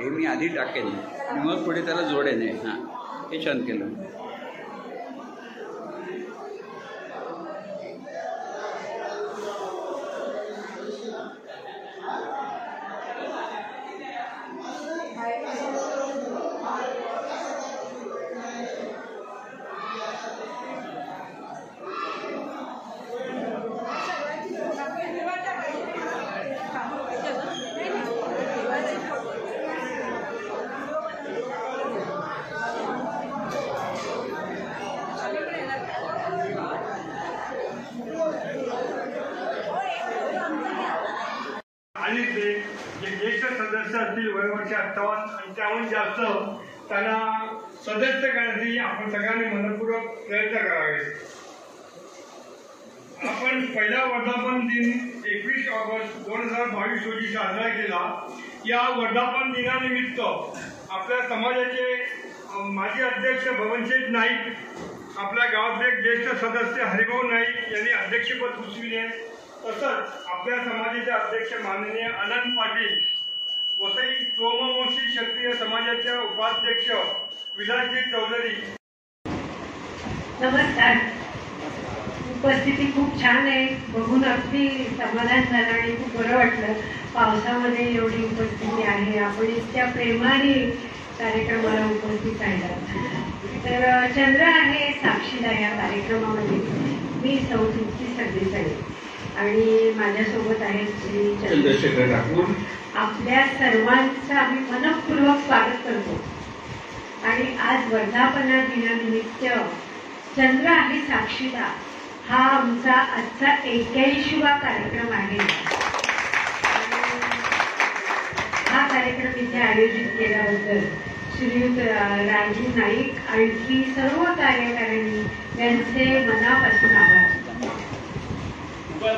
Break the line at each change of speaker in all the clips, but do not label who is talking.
हे मी आधी टाकेन आणि मग पुढे त्याला जोडेन. हां, हे छान केलं.
आणि जे ज्येष्ठ सदस्य असतील वयोवर्ष 58 आणि त्याहून जास्त त्यांना सदस्य करण्यासाठी आपण सगळ्यांनी मनपूर्वक प्रयत्न करावे. आपण पहिला वर्धापन दिन 21 ऑगस्ट 2022 रोजी साजरा केला. या वर्धापन दिनानिमित्त आपल्या समाजाचे माजी अध्यक्ष बबनशेठ नाईक, आपल्या गावातले ज्येष्ठ सदस्य हरिभाऊ नाईक यांनी अध्यक्षपद भूषविले. तसंच आपल्या समाजाचे अध्यक्ष माननीय अनंत पाटील, वसई सोमवंशी क्षत्रिय समाजाच्या उपाध्यक्ष विलासजी चौधरी.
नमस्कार. उपस्थिती खूप छान आहे, बघून अगदी समाधान झालं आणि खूप बरं वाटलं. पावसामध्ये एवढी उपस्थिती आहे, आपण इतक्या प्रेमाने कार्यक्रमाला उपस्थित आहे. तर चंद्र आहे साक्षीदार या कार्यक्रमामध्ये. मी तृप्ती सरदेसाई आणि माझ्यासोबत आहेत श्री चंद्रशेखर ठाकूर. आपल्या सर्वांचं आम्ही मनपूर्वक स्वागत करतो. आणि आज वर्धापना दिनानिमित्त चंद्र आहे साक्षीदार हा आमचा आजचा 81वा कार्यक्रम आहे. हा कार्यक्रम इथे आयोजित केल्याबद्दल श्रीयुत राजू नाईक आणखी सर्व कार्यकारिणी यांचे मनापासून आभार.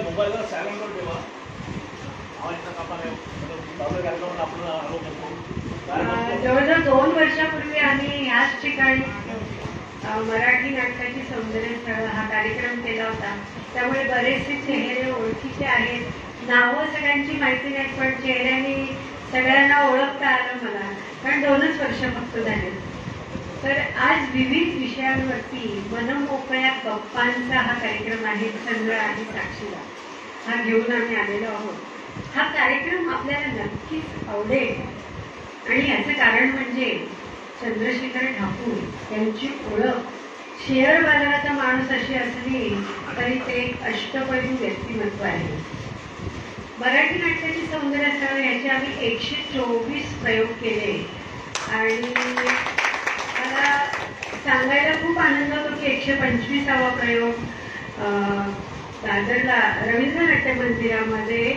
मोबाईलला सायलेंटवर ठेवा.
जवळजवळ 2 वर्षापूर्वी आम्ही याच ठिकाणी मराठी नाटकाची सौंदर्यस्थळ हा कार्यक्रम केला होता. त्यामुळे बरेचसे चेहरे ओळखीचे आहेत. नावं सगळ्यांची माहिती नाहीत, पण चेहऱ्यांनी सगळ्यांना ओळखता आलं मला, कारण 2च वर्ष फक्त झाले. तर आज विविध विषयांवरती मनमोकळ्या गप्पांचा हा कार्यक्रम आहे. चंद्र आहे साक्षीदार हा घेऊन आम्ही आलेलो आहोत. हा कार्यक्रम आपल्याला नक्कीच आवडेल आणि याचं कारण म्हणजे चंद्रशेखर ठाकूर यांची ओळख शेअर बाजाराचा माणूस अशी असली तरी ते एक अष्टपैलू व्यक्तिमत्व आहे. मराठी नाटकाची सौंदर्यस्थळ याचे आम्ही 124 प्रयोग केले आणि मला सांगायला खूप आनंद होतो की 125वा प्रयोग दादरला रवींद्र नाट्य मंदिरामध्ये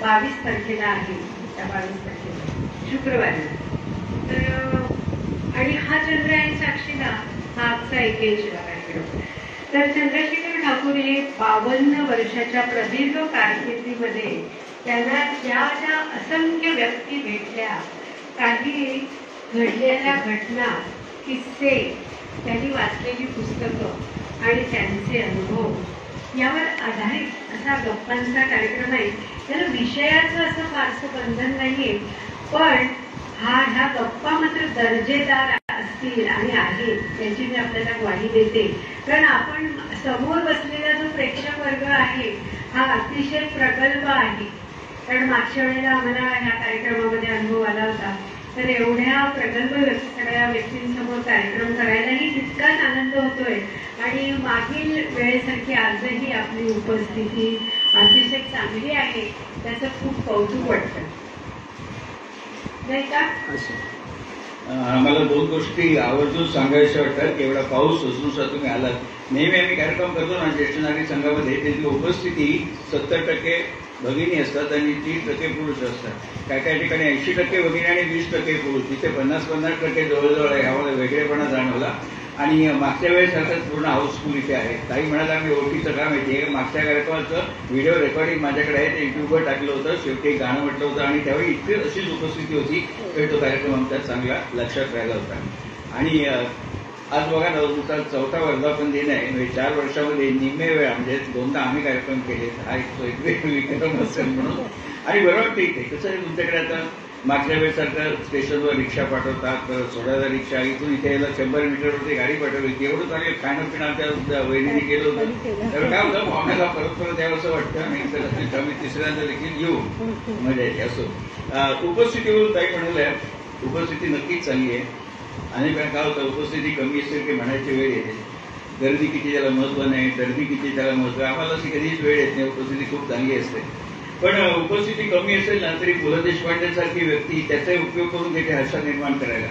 22 तारखेला आहे. त्या 22 तारखेला शुक्रवारी. तर आणि हा चंद्र आहे साक्षीदार हा आजचा 81वा कार्यक्रम. तर चंद्रशेखर ठाकूर हे 52 वर्षाच्या प्रदीर्घ कारकिर्दीमध्ये त्यांना ज्या ज्या असंख्य व्यक्ती भेटल्या, काही घडलेल्या घटना, किस्से, त्यांनी वाचलेली पुस्तकं आणि त्यांचे अनुभव यावर आधारित असा गप्पांचा कार्यक्रम आहे. त्याला विषयाचं असं फारसं बंधन नाहीये, पण ह्या गप्पा मात्र दर्जेदार असतील आणि आहेत याची मी आपल्याला ग्वाही देते. कारण आपण समोर बसलेला जो प्रेक्षक वर्ग आहे हा अतिशय प्रगल्भ आहे. कारण मागच्या वेळेला आम्हाला ह्या कार्यक्रमामध्ये अनुभव आला होता. तर एवढ्या प्रगल्भ सगळ्या व्यक्तींसमोर कार्यक्रम करायलाही तितकाच आनंद होतोय आणि मागील वेळेसारखी आजही आपली उपस्थिती अतिशय चांगली आहे. त्याचं खूप कौतुक वाटतं, नाही का?
आम्हाला 2 गोष्टी आवर्जून सांगायच्या वाटतात की एवढा पाऊस असून तुम्ही आलात. नेहमी आम्ही कार्यक्रम करतो ना ज्येष्ठ नागरिक संघामध्ये, त्याची उपस्थिती 70% भगिनी असतात आणि 30% पुरुष असतात. काही ठिकाणी 80% भगिनी आणि 20% पुरुष. तिथे 50% जवळजवळ यामुळे वेगळेपणा जाणवला. आणि मागच्या वेळेसारखंच पूर्ण हाऊसफुल इथे आहे. ताई म्हणाला आम्ही ओळखीचं काम माहिती आहे. मागच्या कार्यक्रमाचं व्हिडिओ रेकॉर्डिंग माझ्याकडे आहे, ते युट्यूबवर टाकलं होतं. शेवटी गाणं म्हटलं होतं आणि त्यावेळी इतकी अशीच उपस्थिती होती तर तो कार्यक्रम आमचा चांगला लक्षात राहिला होता. आणि आज बघा ना, तुमचा 4था वर्धापन दिन आहे. म्हणजे 4 वर्षामध्ये निम्मे वेळा म्हणजे 2दा आम्ही कार्यक्रम केले. हा एक विक्रम असेल म्हणून. आणि बरं वाटतं इथे कसं आहे तुमच्याकडे आता मागच्या वेळेसारखं स्टेशनवर रिक्षा पाठवतात, परत सोडायला रिक्षा, इथून इथे यायला 100 मीटरवरती गाडी पाठवली. एवढं चांगलं खाणं पिणं आमच्या वहिनीने केलं होतं. तर काय होतं, आम्हाला परत यावं असं वाटतं आणि तर आम्ही तिसऱ्यांदा देखील येऊ, मजा येते. असो, उपस्थितीवरून ताई म्हणाल्या, उपस्थिती नक्कीच चांगली आहे. आणि काय होतं, उपस्थिती कमी असेल की म्हणायची वेळ येते. गर्दी किती त्याला महत्व नाही, गर्दी किती त्याला महत्व, आम्हाला अशी कधीच वेळ येत नाही. उपस्थिती खूप चांगली असते. पण उपस्थिती कमी असेल ना तरी पु ल देशपांडेसारखी व्यक्ती त्याचा उपयोग करून घेते हर्षा निर्माण करायला.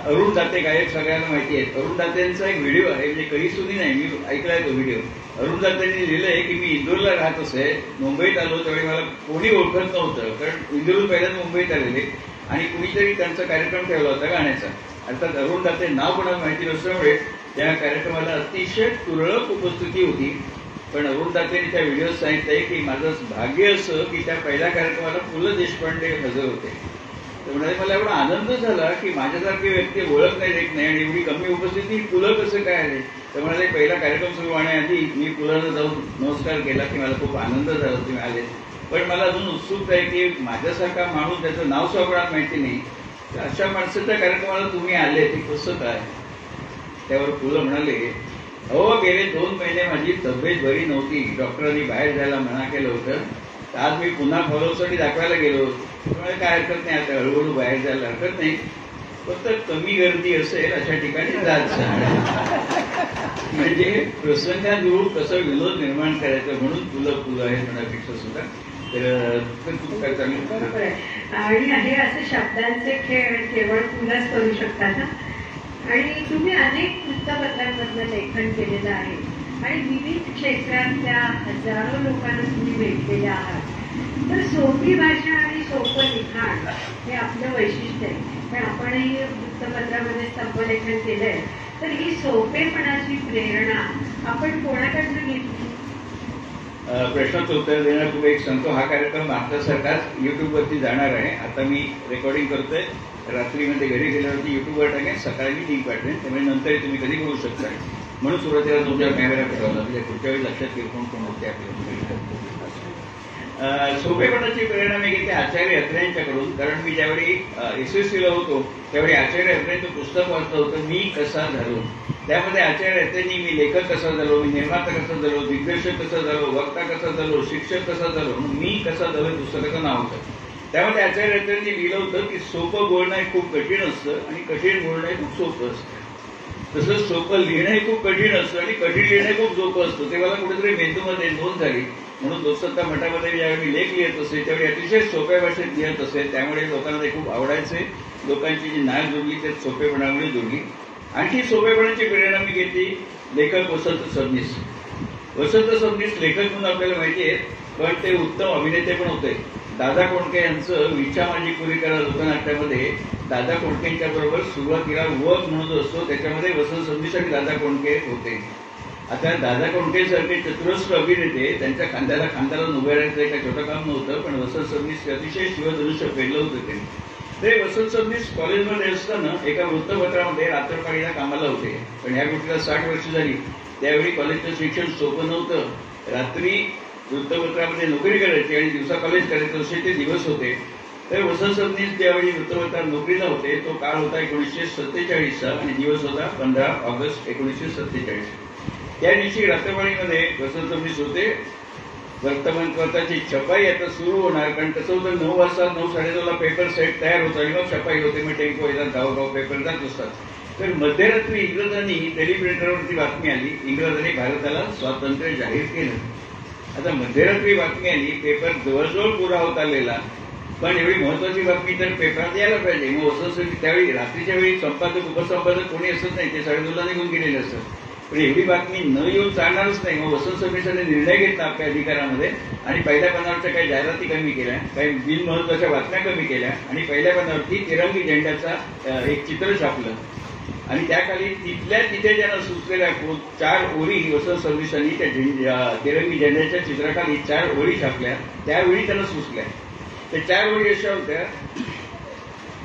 अरुण दाते गायक सगळ्यांना माहिती आहे. अरुण दातेंचा एक व्हिडिओ आहे, म्हणजे कधी सुद्धा नाही, मी ऐकलाय तो व्हिडिओ. अरुण दातेंनी लिहिलंय की मी इंदोरला राहत असे, मुंबईत आलो त्यावेळी मला कोणी ओळखत नव्हतं, कारण इंदोरून पहिल्यांदा मुंबईत आलेले आणि कुणीतरी त्यांचा कार्यक्रम ठेवला होता गाण्याचा. अर्थात अरुण दाते नाव कोणाला माहिती नसल्यामुळे त्या कार्यक्रमाला अतिशय तुरळक उपस्थिती होती. पण अरुण दातेंनी त्या व्हिडिओत सांगितलंय की माझं भाग्य असं की त्या पहिल्या कार्यक्रमाला पु ल देशपांडे हजर होते. तर म्हणाले मला एवढा आनंद झाला की माझ्यासारखी व्यक्ती ओळख नाही देत नाही आणि एवढी कमी उपस्थिती पु ल कसं काय आले. तर म्हणाले पहिला कार्यक्रम सुरू होण्याआधी मी पुलाला जाऊन नमस्कार केला की मला खूप आनंद झाला तुम्ही आले. पण मला अजून उत्सुकता आहे की माझ्यासारखा माणूस त्याचं नाव सापडा माहिती नाही, तर अशा माणसाच्या कार्यक्रमाला तुम्ही आले ते कसं काय. त्यावर पु ल म्हणाले, अहो गेले 2 महिने माझी तब्येत बरी नव्हती, डॉक्टरांनी बाहेर जायला मना केलं होतं, तर आज मी पुन्हा फॉलोअपसाठी दाखवायला गेलो. त्यामुळे काय हरकत नाही, आता हळूहळू बाहेर जायला हरकत नाही, फक्त कमी गर्दी असेल अशा ठिकाणी जात म्हणजे प्रसंगानुरूप कसं विनोद निर्माण करायचं म्हणून तुला आहे म्हणापेक्षा सुद्धा. तर खूप काय चांगलं.
बरोबर आहे. आणि हे असे शब्दांचे खेळ केवळ तुलाच करू शकतात ना. आणि तुम्ही अनेक वृत्तपत्रांमधलं लेखन केलेलं आहे आणि विविध क्षेत्रातल्या हजारो लोकांना तुम्ही भेटलेले आहात. तर सोपी भाषा आणि सोपं लिखाण हे आपलं वैशिष्ट्य आहे. पण आपणही वृत्तपत्रामध्ये स्तंभलेखन केलंय, तर ही सोपेपणाची प्रेरणा आपण कोणाकडनं घेतली?
प्रश्नाचं उत्तर देण्यापूर्वी एक सांगतो, हा कार्यक्रम भारत सरकार युट्यूबवरती जाणार आहे. आता मी रेकॉर्डिंग करतोय, रात्रीमध्ये घरी गेल्यावरती युट्यूबवर टाकेन, सकाळी मी लिंक पाठवेन, त्यामुळे नंतरही तुम्ही कधी करू शकता. म्हणून सुरुवातीला तुमच्या कॅमेरा फिरवला, म्हणजे पुढच्या वेळी लक्षात येईल कोण कोण होते आपल्या. सोपेपणाची प्रेरणा मी घेते आचार्य अत्र्यांच्याकडून. कारण मी ज्यावेळी SSCला होतो त्यावेळी आचार्य अत्र्यांचं पुस्तक वाचलं होतं, मी कसा झालो. त्यामध्ये आचार्य अत्र्यांनी मी लेखक कसा झालो, मी निर्माता कसा झालो, दिग्दर्शक कसा झालो, वक्ता कसा झालो, शिक्षक कसा झालो, मी कसा झालो पुस्तकाचं नाव होतं. त्यामध्ये आचार्य अत्र्यांनी लिहिलं होतं की सोपं बोलणं हे खूप कठीण असतं आणि कठीण बोलणं हे खूप सोपं असतं. तसंच सोपं लिहिणं हे खूप कठीण असतं आणि कठीण लिहिणं खूप सोपं असतं. ते मला कुठेतरी मेंदूमध्ये नोंद झाली. म्हणून लोकसत्ता मठामध्ये ज्यावेळी मी लेख लिहित असे त्यावेळी अतिशय सोप्या भाषेत लिहित असे, त्यामुळे लोकांना ते खूप आवडायचे. लोकांची जी नाळ जोडली ते सोपेपणामुळे जोडली. आणखी सोपेपणाची प्रेरणा मी घेतली लेखक वसंत सबनीस. वसंत सबनीस लेखक म्हणून आपल्याला माहिती आहे, पण ते उत्तम अभिनेते पण होते. दादा कोंडके यांचं विच्छा माझी पुरी करा लोकनाट्यामध्ये दादा कोंडकेंच्या बरोबर सुरुवातीला वक म्हणून जो असतो त्याच्यामध्ये वसंत सबनीस आणि दादा कोंडके होते. आता दादा कोंडकेसारखे चतुरस्र अभिनेते त्यांच्या खांद्याला उभे राहायचं काही छोटं काम नव्हतं, पण वसंत सबनीस अतिशय शिवधनुष्य पेरलं होतं. ते वसंत सबनीस कॉलेजमध्ये असताना एका वृत्तपत्रामध्ये रात्रपाळीला कामाला होते. पण ह्या गोष्टीला 60 वर्ष झाली. त्यावेळी कॉलेजचं शिक्षण सोपं नव्हतं. रात्री वृत्तपत्रामध्ये नोकरी करायची आणि दिवसा कॉलेज करायचं असे ते दिवस होते. तर वसंत सबनीस ज्यावेळी वृत्तपत्रात नोकरीला होते तो काळ होता 1947चा आणि दिवस होता 15 ऑगस्ट 1947. त्या दिवशी रात्रपाळीमध्ये वसंत सबनीस होते. वर्तमानपत्राची छपाई आता सुरू होणार, कारण कसं होतं 9 वाजता 9-9:30ला पेपर सेट तयार होतो आणि मग छपाई होते. मग टेम्पो येतात, गावोगाव पेपर जात असतात. तर मध्यरात्री इंग्रजांनी दिल्ली प्रिंटरवरती बातमी आली, इंग्रजांनी भारताला स्वातंत्र्य जाहीर केलं. आता मध्यरात्री बातमी आली, पेपर जवळजवळ पुरा होत आलेला, पण एवढी महत्वाची बातमी तर पेपरात यायला पाहिजे. मग वसंत त्यावेळी रात्रीच्या वेळी संपादक उपसंपादक कोणी असत नाही, ते 2:30ला निघून गेलेले असतात. पण एवढी बातमी न येऊन चालणारच नाही. मग वसंत सबनीसांनी निर्णय घेतला आपल्या अधिकारामध्ये आणि पहिल्या पानावरच्या काही जाहिराती कमी केल्या, काही बिनमहत्वाच्या बातम्या कमी केल्या आणि पहिल्या पानावरती तिरंगी झेंड्याचा एक चित्र छापलं. आणि त्याखाली तिथल्या तिथे ज्यांना सुचलेल्या 4 ओळी वसंत सबनीसांनी त्या तिरंगी झेंड्याच्या चित्राखाली 4 ओळी छापल्या. त्यावेळी त्यांना सुचल्या. त्या 4 ओळी अशा होत्या,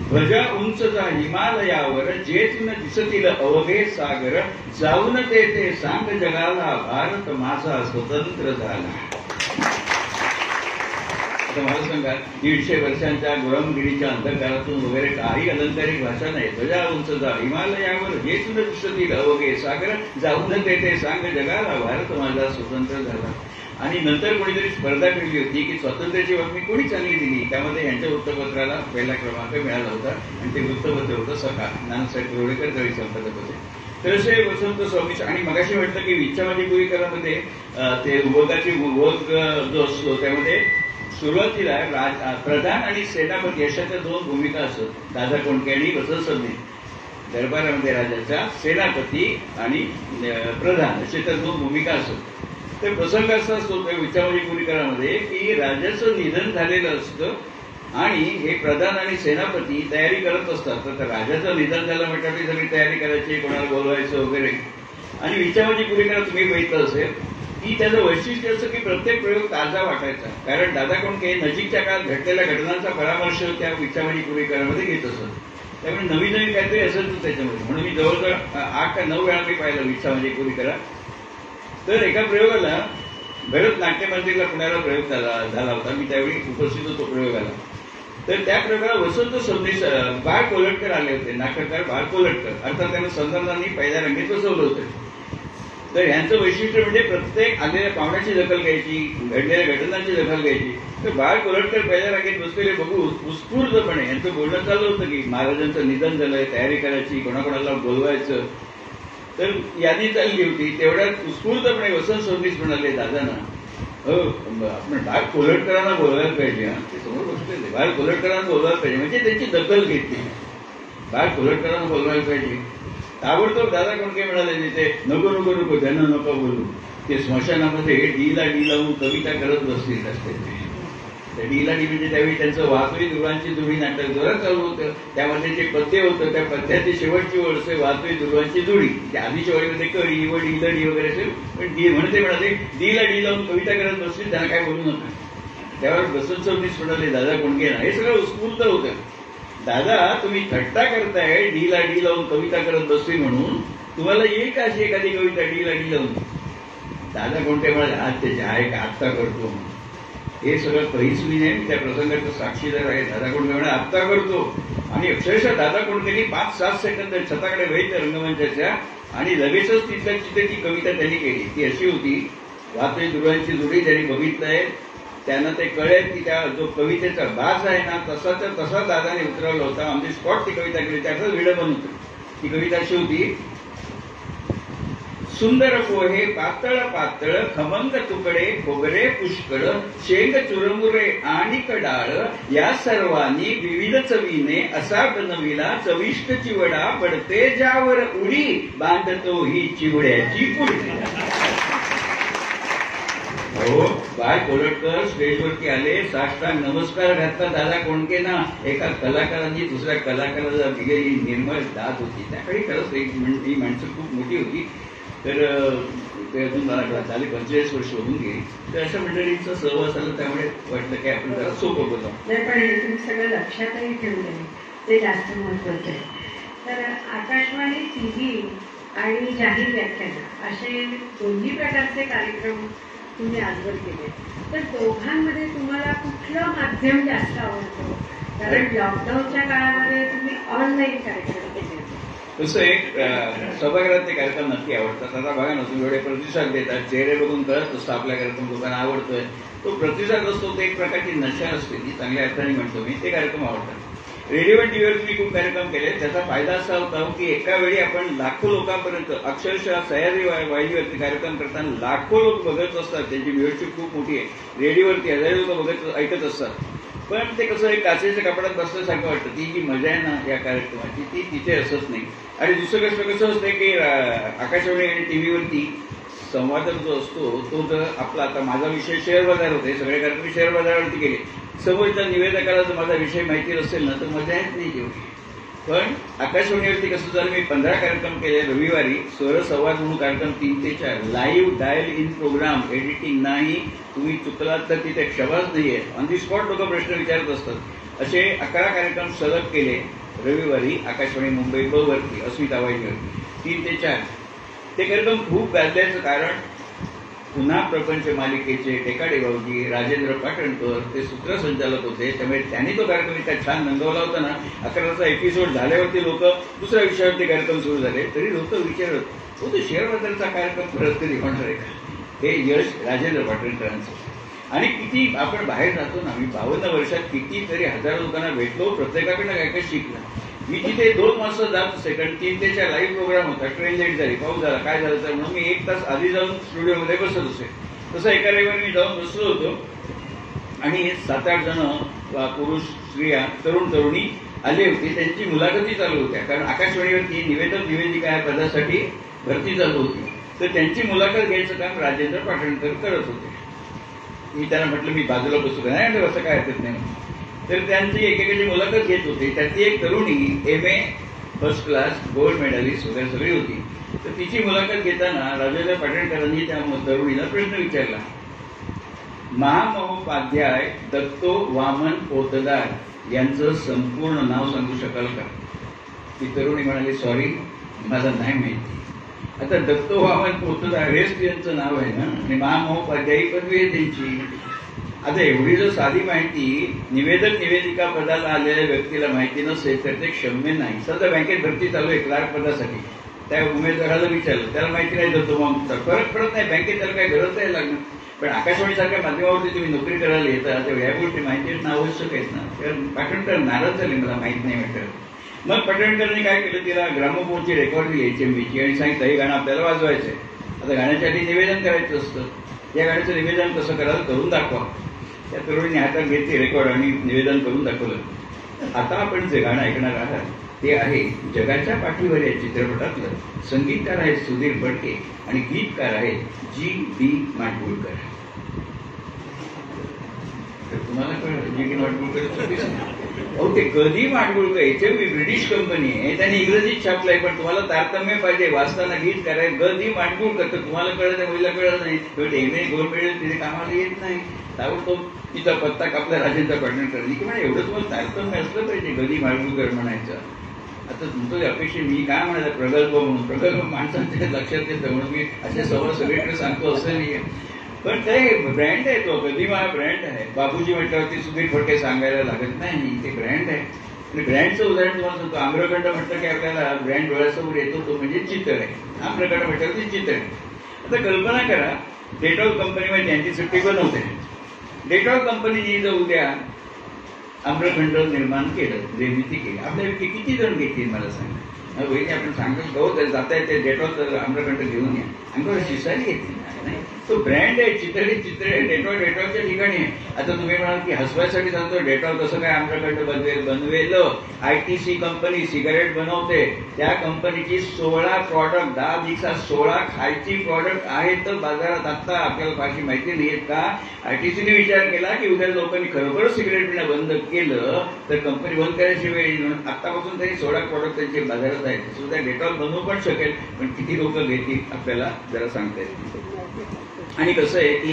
ध्वजा उंचचा हिमालयावर जेथून दिसतील अवघे सागर, जाऊन ते सांग जगाला भारत माझा स्वतंत्र झाला. आता मला सांगा 150 वर्षांच्या गुलामगिरीच्या अंधकारातून वगैरे काही अलंकारिक भाषा नाही. ध्वजा उंच जा हिमालयावर हे सुद्धा दिसतील अवघे सागर जाऊन ते सांग जगाला भारत माझा स्वतंत्र झाला. आणि नंतर कोणीतरी स्पर्धा ठेवली होती की स्वातंत्र्याची बातमी कोणी चांगली दिली. त्यामध्ये यांच्या वृत्तपत्राला पहिला क्रमांक मिळाला होता आणि ते वृत्तपत्र होतं सकाळ. नानासाहेब गोडेकर त्यावेळी संपादक होते. तर असे वसंत स्वामी आणि मगाशी म्हटलं की विच्छावादी भूमिकारामध्ये ते उभगाची उभग जो असतो त्यामध्ये सुरुवातीला प्रधान आणि सेनापती अशा त्या 2 भूमिका असत. दादा कोंडके आणि वसंत सबनीस दरबारामध्ये राजाच्या सेनापती आणि प्रधान अशा त्या 2 भूमिका असत. तर प्रसंग असा असतो त्या विच्छावादी भूमिकारामध्ये की राजाचं निधन झालेलं असतं आणि हे प्रधान आणि सेनापती तयारी करत असतात. तर राजाचं निधन झालं म्हटल्यावर सगळी तयारी करायची, कोणाला बोलवायचं वगैरे. आणि विच्छावादी भूमिका तुम्ही बघितलं असेल की त्याचं वैशिष्ट्य असं की प्रत्येक प्रयोग ताजा वाटायचा. कारण दादा कोंडके नजीकच्या काळात घडलेल्या घटनांचा परामर्श त्या विच्छावादी भूमिकारामध्ये घेत असत. त्यामुळे नवीन नवीन काहीतरी असायचं त्याच्यामध्ये. म्हणून मी जवळजवळ 8 का 9 वेळा मी पाहिलं विच्छावादी भूमिकारा. तर एका प्रयोगाला भरत नाट्य मंदिरला पुण्याला प्रयोग झाला होता. मी त्यावेळी उपस्थित होतो प्रयोगाला. तर त्या प्रयोगाला वसंत सबनीस बाळ कोलटकर आले होते. नाटककार बाळ कोलटकर. अर्थात त्यांना संतांनी पहिल्या रंगीत बसवलं होतं. तर यांचं वैशिष्ट्य म्हणजे प्रत्येक आलेल्या पाहुण्याची दखल घ्यायची, घडलेल्या घटनांची दखल घ्यायची. तर बाळ कोलटकर पहिल्या रांगेत बसलेले बघून उत्स्फूर्तपणे यांचं बोलणं चालू होतं की महाराजांचं निधन झालंय, तयारी करायची, कोणाकोणाला बोलवायचं. तर यादी चालली होती. तेवढ्यात उत्स्फूर्तपणे वसंत सबनीस म्हणाले दादांना, आपण बाळ कोलटकरांना बोलवायला पाहिजे. ते समोर बसलेले बाळ कोलटकरांना बोलवायला पाहिजे म्हणजे त्यांची दखल घेतली. बाळ कोलटकरांना बोलवायला पाहिजे. ताबडतोब दादा कोंडके म्हणाले तिथे नको नको नको त्यांना नको बोलू. ते स्मशानामध्ये डीला डी लावून कविता करत बसतील असते. त्या डीला डी म्हणजे त्यावेळी त्यांचं वाहतुरी दुर्वांची जुडी नाटक जोरात चालू होतं. त्यामध्ये जे पद्य होतं त्या पद्याची शेवटची ओळ असे वाहतुरी दुर्वांची जुडी. त्या आधीच्या ओळीमध्ये कडी व डीला डी वगैरे असेल. पण डी म्हणते म्हणाले डीला डी लावून कविता करत बसतील त्यांना काय बोलू नका. त्यावर वसंत सबनीस म्हणाले दादा कोंडके ना हे सगळं उत्स्फूर्त होतं. दादा तुम्ही थट्टा करताय डीला डी लावून कविता करत बसतील म्हणून तुम्हाला येईल का अशी एखादी कविता डीला डी लावून. दादा कोंडके म्हणाले आज त्याची आहे का आत्ता करतो. हे सगळं काहीच मी नाही. त्या प्रसंगाचं साक्षीदार आहे. दादा कोंडके म्हणाले आत्ता करतो. आणि अक्षरशः दादा कोंडकेनी 5-7 सेकंद छताकडे वहित रंगमंचाच्या आणि लगेचच तिथल्या तिथे ती कविता त्यांनी केली. ती अशी होती वाहतुरी दुर्वांची जुडी ज्यांनी बघितलंय त्यांना ते कळेल की त्या जो कवितेचा बाज आहे ना तसाचा तसा दादाने उतरवला होता. आमची स्पॉट ती कविता केली. त्याचं विडंबन होतं. ती कविता अशी होती सुंदर पोहे पातळ पातळ खमंग तुकडे खोबरे पुष्कळ शेंग चुरमुरे आणि कडाळ या सर्वांनी विविध चवीने असा बनविला चविष्ट चिवडा पडते ज्यावर उडी बांधतो ही चिवड्याची पुडी. हो बाळ कोलटकर स्टेजवरती आले. साष्टांग नमस्कार घातला दादा कोंडकेंना. एका कलाकारांनी दुसऱ्या कलाकाराला दिलेली निर्मळ दाद होती. त्याकडे खरंच ही माणसं खूप मोठी होती. तर ते अजून मला झाले 45 वर्ष होऊन गेली. तर अशा मंडळींचा सहवास आला त्यामुळे वाटलं की आपण जरा सोपं बोलतो.
नाही पण हे तुम्ही सगळं लक्षातही ठेवलंय ते जास्त महत्वाचं आहे. तर आकाशवाणी TV आणि जाहीर व्याख्यान असे दोन्ही प्रकारचे कार्यक्रम तुम्ही आजवर केले. तर दोघांमध्ये तुम्हाला कुठलं माध्यम जास्त आवडतं. कारण लॉकडाऊनच्या काळामध्ये तुम्ही ऑनलाईन कार्यक्रम केले.
तसं एक सभागृहातले कार्यक्रम नक्की आवडतात. आता बघा ना तुम्ही एवढे प्रतिसाद देतात. चेहरे बघून कळत असतं आपल्या कार्यक्रम लोकांना आवडतोय. तो प्रतिसाद असतो ते एक प्रकारची नशा असते ती चांगल्या अर्थाने म्हणतो मी. ते कार्यक्रम आवडतात. रेडिओ आणि टीव्हीवर तुम्ही खूप कार्यक्रम केले. त्याचा फायदा असा होता की एका वेळी आपण लाखो लोकांपर्यंत अक्षरशः सह्याद्री वाहिनीवरती कार्यक्रम करताना लाखो लोक बघत असतात. त्यांची व्ह्यूअरशिप खूप मोठी आहे. रेडिओवरती हजारो लोक बघत ऐकत असतात. पण ते कसं एक काचेच्या कपड्यात बसल्यासारखं वाटतं. ती जी मजा आहे ना या कार्यक्रमाची ती तिथे असत नाही. आणि दुसरं गोष्ट कसं असतं की आकाशवाणी आणि टीव्हीवरती संवाद जो असतो तो जर आपला आता माझा विषय शेअर बाजार होते. सगळे कार्यक्रम शेअर बाजारावरती गेले. समोरच्या निवेदकाला जर माझा विषय माहिती नसेल ना तर मजा येत नाही जेवढी. पण आकाशवाणीवरती कसं झालं मी 15 कार्यक्रम केले. रविवारी स्वर संवाद म्हणून कार्यक्रम 3 ते 4 live dial in programme editing नाही. तुम्ही चुकलात तर तिथे क्षमाच नाहीये. ऑन दी स्पॉट लोक प्रश्न विचारत असतात. असे 11 कार्यक्रम सलग केले रविवारी आकाशवाणी मुंबई ब वरती अस्मिता वाहिनीवरती 3 ते 4. ते कार्यक्रम खूप गाजल्याचं कारण पुन्हा प्रपंच मालिकेचे टेकाडे भाऊजी, राजेंद्र पाटणकर ते सूत्रसंचालक होते. त्यामुळे त्यांनी तो कार्यक्रम इतका छान रंगवला होता ना. 11चा एपिसोड झाल्यावरती लोक दुसऱ्या विषयावरती कार्यक्रम सुरू झाले तरी लोक विचारत तो शेअर बाजाराचा कार्यक्रम परत कधी होणार आहे का. हे यश राजेंद्र पाटणकरांचं. आणि किती आपण बाहेर जातो ना, मी 52 वर्षात कितीतरी हजारो लोकांना भेटलो, प्रत्येकाकडनं काय काय शिकलं. मी तिथे 2 वाजता जात असे कारण 3 ते 4 लाईव्ह प्रोग्राम होता. ट्रेन लेट झाली, पाऊस झाला, काय झालं तर म्हणून मी 1 तास आधी जाऊन स्टुडिओमध्ये बसत असे. तसं एका रविवारी मी जाऊन बसलो होतो आणि 7-8 जण पुरुष, स्त्रिया, तरुण तरुणी आले होते. त्यांची मुलाखती चालू होत्या कारण आकाशवाणीवरती निवेदक निवेदिका या पदासाठी भरती चालू होती. तर त्यांची मुलाखत घ्यायचं काम राजेंद्र पाटणकर करत होते. मी त्यांना म्हटलं मी बाजूला बसू का, नाही असं काय हरकत नाही. तर त्यांची एकेकाची मुलाखत घेत होते. त्यातली एक तरुणी MA first class gold medallist वगैरे सगळी होती. तर तिची मुलाखत घेताना राजेंद्र पाटणकरांनी त्या तरुणीला प्रश्न विचारला, महामहोपाध्याय दत्तो वामन पोतदार यांचं संपूर्ण नाव सांगू शकाल का. ती तरुणी म्हणाली, सॉरी मला नाही माहिती. आता दत्तो वामन पोतदार हेच त्यांचं नाव आहे ना आणि महामहोपाध्यायी पदवी आहे त्यांची. आता एवढी जर साधी माहिती निवेदक निवेदिका पदाला आलेल्या व्यक्तीला माहिती नसेल तर ते क्षम्य नाही. सध्या बँकेत भरती चालू आहे क्लार्क पदासाठी. त्या उमेदवाराला विचारलं, त्याला माहिती नाही दत्तो वामन, फरक पडत नाही बँकेत, त्याला काही गरज नाही लागणार. पण आकाशवाणीसारख्या माध्यमावरती तुम्ही नोकरी करायला येता तेव्हा या गोष्टी माहिती असणं आवश्यक आहेत ना. तर पाटणकर नाराज झाले, मला माहित नाही म्हटलं. मग पाटणकरने काय केलं, तिला ग्रामोफोनची रेकॉर्ड दिली HMVची आणि सांगितलं हे गाणं आपल्याला वाजवायचंय. आता गाण्याच्या आधी निवेदन करायचं असतं. या गाण्याचं निवेदन कसं करायला करून दाखवा. त्या तरुणीने हातात घेतली रेकॉर्ड आणि निवेदन करून दाखवलं. आता आपण जे गाणं ऐकणार आहात ते आहे जगाच्या पाठीवर या चित्रपटातलं. संगीतकार आहेत सुधीर फडके आणि गीतकार आहेत G.D. माडगूळकर. तर तुम्हाला कळलं G.D. माडगूळकर अहो ते कधी माडगुळकर HMV ब्रिटिश कंपनी आहे, त्यांनी इंग्रजीत छापलंय. पण तुम्हाला तारतम्य पाहिजे, वाचताना गीत करायचं गदी माडगुळकर. तर तुम्हाला कळलं त्या मुलीला कळलं नाही. MA गोल्ड मेडल तिथे कामाला येत नाही. ताबडतोब तिचा पत्ता कापला राजेंद्र पाटणकरांनी की म्हणजे एवढं तुम्हाला तारतम्य असलं पाहिजे गदी माडगुळकर म्हणायचं. आता तुमचं अपेक्षा मी काय म्हणायचं प्रगल्भ म्हणून, प्रगल्भ माणसांच्या लक्षात येतं म्हणून मी असे सवाल सगळीकडे सांगतो असं नाहीये. पण ते ब्रँड आहे, तो गदिमा ब्रँड आहे. बाबूजी म्हटल्यावरती सुधीर फडके सांगायला लागत नाही, ते ब्रँड आहे. आणि ब्रँडचं उदाहरण तुम्हाला सांगतो. आम्रखंड म्हटलं की आपल्याला ब्रँड डोळ्यासमोर येतो, तो म्हणजे चित्र आहे. आम्रखंड म्हटल्यावरती चित्र आहे. आता कल्पना करा डेटॉल कंपनीमध्ये त्यांची सुट्टी बनवते. डेटॉल कंपनीने जर उद्या आम्रखंड निर्माण केलं, निर्मिती केली, आपल्याला किती जण घेतील मला सांगा. वहिनी आपण सांगतो गहो जाता येते डेटॉल तर आम्रखंड घेऊन या, अंगावर शिसारी येतील नाही. तो ब्रँड आहे, चित्र हे चित्र आहे. डेटॉलच्या ठिकाणी आहे. आता तुम्ही म्हणाल की हसवायसाठी सांगतो डेटॉल कसं काय आम्रखंड बनवेल. ITC कंपनी सिगारेट बनवते, त्या कंपनीची 16 प्रॉडक्ट 10 दिवसात 16 खायची प्रॉडक्ट आहेत तर बाजारात. आता आपल्याला फारशी माहिती नाही का. ITCने विचार केला की उद्या लोकांनी खरोखरच सिगारेट पिणं बंद केलं तर कंपनी बंद करायची वेळ येईल म्हणून आतापासून त्यांनी 16 प्रॉडक्ट त्यांचे बाजारात आहेत. सुद्धा डेटॉल बनवू पण शकेल, पण किती लोक घेतील आपल्याला जरा सांगता येईल. आणि कसं आहे की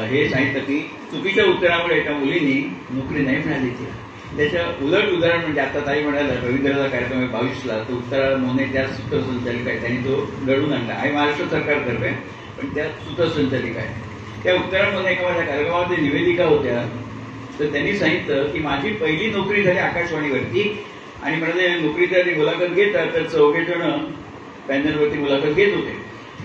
हे सांगितलं की चुकीच्या उत्तरामुळे एका मुलींनी नोकरी नाही मिळाली तिला. त्याच्या उलट उदाहरण म्हणजे आता ताई म्हणाला रवींद्रचा कार्यक्रम आहे 22ला, तो उत्तराला मोने त्या सूत्रसंचालिका आहे, त्यांनी तो घडून आणला आहे. महाराष्ट्र सरकारतर्फे, पण त्या सूत्रसंचालिका आहे. त्या उत्तरामध्ये एका माझ्या कार्यक्रमामध्ये निवेदिका होत्या. तर त्यांनी सांगितलं की माझी पहिली नोकरी झाली आकाशवाणीवरती आणि म्हणाले नोकरीच्या मुलाखत घेतात तर 4 जण पॅनलवरती मुलाखत घेत होते.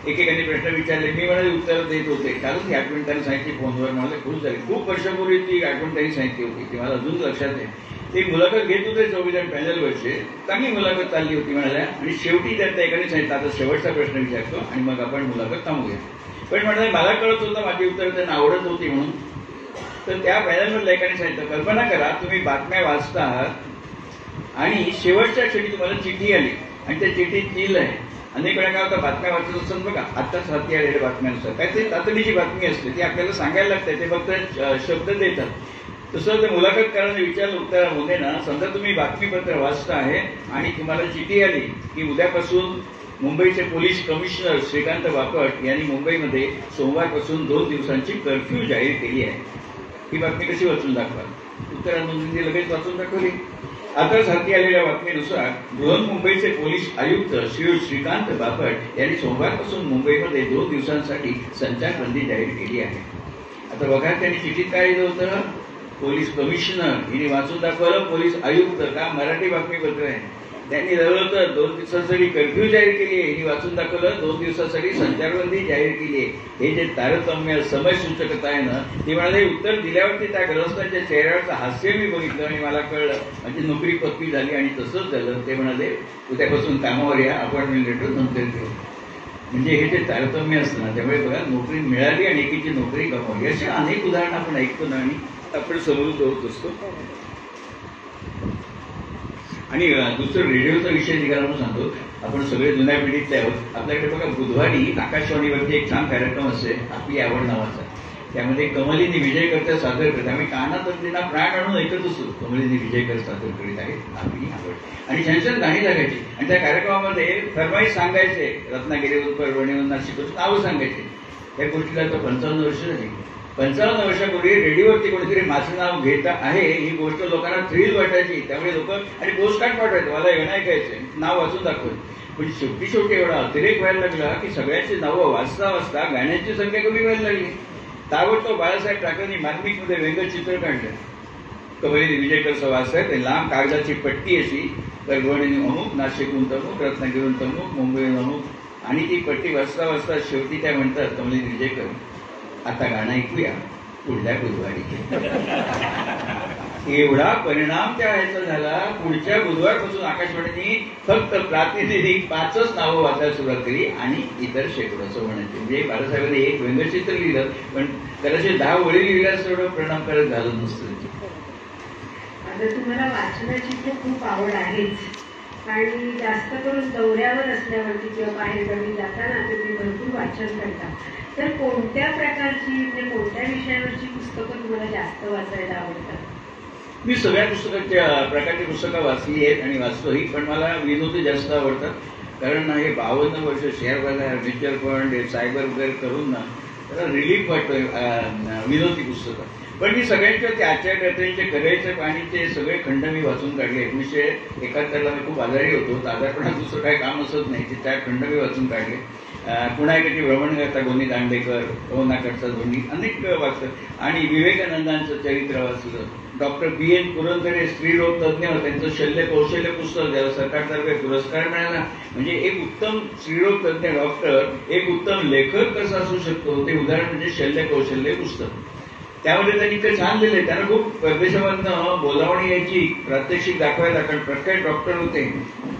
एकेकाने प्रश्न विचारले, मी म्हणाले उत्तर देत होते. कारण ती आठवण त्यांनी सांगितली फोनवर, म्हणाले खुश झाली. खूप वर्षापूर्वी ती आठवण त्यांनी सांगितली होती ती मला अजून लक्षात आहे. ते मुलाखत घेत होते 4 जण पॅनलवरचे. चांगली मुलाखत चालली होती म्हणाल्या. आणि शेवटी त्यात एकाने सांगितलं आता शेवटचा प्रश्न विचारतो आणि मग आपण मुलाखत थांबूया. पण म्हणाले मला कळत होतं माझी उत्तर त्यांना आवडत होती म्हणून. तर त्या पॅनलमधल्या एकाने सांगितलं कल्पना करा तुम्ही बातम्या वाचता आहात आणि शेवटच्या क्षणी तुम्हाला चिठ्ठी आली आणि त्या चिठ्ठीत नील आहे. अनेक वेळा काय होतं बातम्या वाचत असतात बघा, आत्ताच हाती आलेल्या बातम्यानुसार काय ते तातडीची बातमी असते ती आपल्याला सांगायला लागते, ते फक्त शब्द देतात. तसं ते मुलाखतकाराने विचारलं उत्तरामध्ये ना, समजा तुम्ही बातमीपत्र वाचता आहे आणि तुम्हाला चिठ्ठी आली की उद्यापासून मुंबईचे पोलीस कमिशनर श्रीकांत बापट यांनी मुंबईमध्ये सोमवारपासून 2 दिवसांची कर्फ्यू जाहीर केली आहे. ही बातमी कशी वाचून दाखवाल? उत्तरांनी लगेच वाचून दाखवली. आताच हाती आलेल्या बातमीनुसार बृहन्मुंबईचे पोलीस आयुक्त श्रीकांत बापट यांनी सोमवारपासून मुंबईमध्ये 2 दिवसांसाठी संचारबंदी जाहीर केली आहे. आता बघा, त्यांनी चिठ्ठीत काय दिलं होतं? पोलीस कमिशनर हिने वाचून दाखवलं पोलीस आयुक्त, का मराठी बातमीपत्र आहे. त्यांनी दिलं होतं 2 दिवसांसाठी कर्फ्यू जाहीर केली आहे, हिने वाचून दाखवलं 2 दिवसांसाठी संचारबंदी जाहीर केली आहे. हे जे तारतम्य समय सूचकता आहे ना, ती म्हणाले उत्तर दिल्यावरती त्या ग्रहस्थांच्या चेहऱ्यावरचं हास्य मी बघितलं आणि मला कळलं म्हणजे नोकरी पक्की झाली. आणि तसंच झालं. ते म्हणाले उद्यापासून कामावर या, अपॉइंटमेंट लेटर नंतर देऊ. म्हणजे हे जे तारतम्य असतं ना, त्यामुळे बघा नोकरी मिळाली आणि एकीची नोकरी गमावली, अशी अनेक उदाहरणं आपण ऐकतो ना आणि आपण समृद्ध होत असतो. आणि दुसरं रेडिओचा विषय निघाला म्हणून सांगतो. आपण सगळे जुन्या पिढीतले आहोत. आपल्याकडे बघा बुधवारी आकाशवाणीवरती एक छान कार्यक्रम असते आपली आवड नावाचा. त्यामध्ये कमलिनी विजयकर सादर करते. आम्ही कानातंत्रींना प्राण आणून ऐकत असतो. कमलिनी विजयकर सादर करीत आहेत आपली आवड. आणि छान छान गाणी लागायची. आणि त्या कार्यक्रमामध्ये फरमाईश सांगायचे, रत्नागिरीवरून परभणीवरून नाशिकवरून नावं सांगायचे. त्या गोष्टीला आता 55 वर्ष झाली. 55 वर्षापूर्वी रेडिओवरती कोणीतरी माझं नाव घेत आहे ही गोष्ट लोकांना थ्रिल वाटायची. त्यामुळे लोक आणि पोस्टकार्ड पाठवायचे, मला येणं ऐकायचं, नाव वाचून दाखवत. पण शेवटी एवढा अतिरेक व्हायला लागला की सगळ्यांची नावं वाचता वाचता गाण्यांची संख्या कमी व्हायला लागली. ताबडतोब बाळासाहेब ठाकरेंनी मार्मिकमध्ये व्यंगचित्र काढलं. कमलिनी विजयकर वाचतायत, लांब कागदाची पट्टी अशी, परभणीहून अमुक, नाशिकहून तमुक, रत्नागिरीहून तमुक, मुंबईहून अमुक. आणि ती पट्टी वाचता वाचता शेवटी त्या म्हणतात कमलिनी विजयकर, आता गाणं ऐकूया पुढल्या बुधवारी. एवढा परिणाम त्या ह्याचा झाला. पुढच्या बुधवारपासून आकाशवाणीने फक्त प्रातिनिधिक 5च नावं वाचायला सुरुवात केली आणि इतर शेकडो असं म्हणायचे. म्हणजे बाळासाहेबांनी एक व्यंगचित्र लिहिलं, पण कदाचित 10 ओळी लिहिल्यास तेवढं परिणामकारक झालं नसतं.
आता तुम्हाला वाचनाची तर खूप आवड आहेच आणि जास्त करून दौऱ्यावर असल्यावरती किंवा बाहेरगावी जाताना तुम्ही भरपूर वाचन करता. तर कोणत्या प्रकारची म्हणजे कोणत्या विषयावरची पुस्तकं तुम्हाला जास्त वाचायला आवडतात?
मी सगळ्या प्रकारची पुस्तकं वाचली आहेत आणि वाचतोही. पण मला विनोदी जास्त आवडतात. कारण हे 52 वर्ष शेअर बाजार, म्युच्युअल फंड, सायबर वगैरे करून ना त्याला रिलीफ वाटतोय विनोदी पुस्तकं. पण मी सगळ्यांच्या ते आचार्य दत्तांचे करायचे पाणीचे सगळे खंड मी वाचून काढले. 1971ला मी खूप आजारी होतो. आजारपणात दुसरं काही काम असत नाही. ते 4 खंड मी वाचून काढले. पुन्हा एकाची भ्रमणकर्ता गोनी दांडेकर, पवनाकडचा धोनी, अनेक वाचलं. आणि विवेकानंदांचं चरित्र वाचलं. डॉक्टर BN पुरंदरे स्त्रीरोग तज्ञ, त्यांचं शल्य कौशल्य पुस्तक ज्याला सरकारतर्फे पुरस्कार मिळाला. म्हणजे एक उत्तम स्त्रीरोग तज्ञ डॉक्टर एक उत्तम लेखक कसा असू शकतो ते उदाहरण म्हणजे शल्य कौशल्य पुस्तक. त्यामध्ये त्यांनी ते छान लिहिले. त्यांना खूप परदेशामधनं बोलावणी यायची प्रात्यक्षिक दाखवायला, कारण प्रख्यात डॉक्टर होते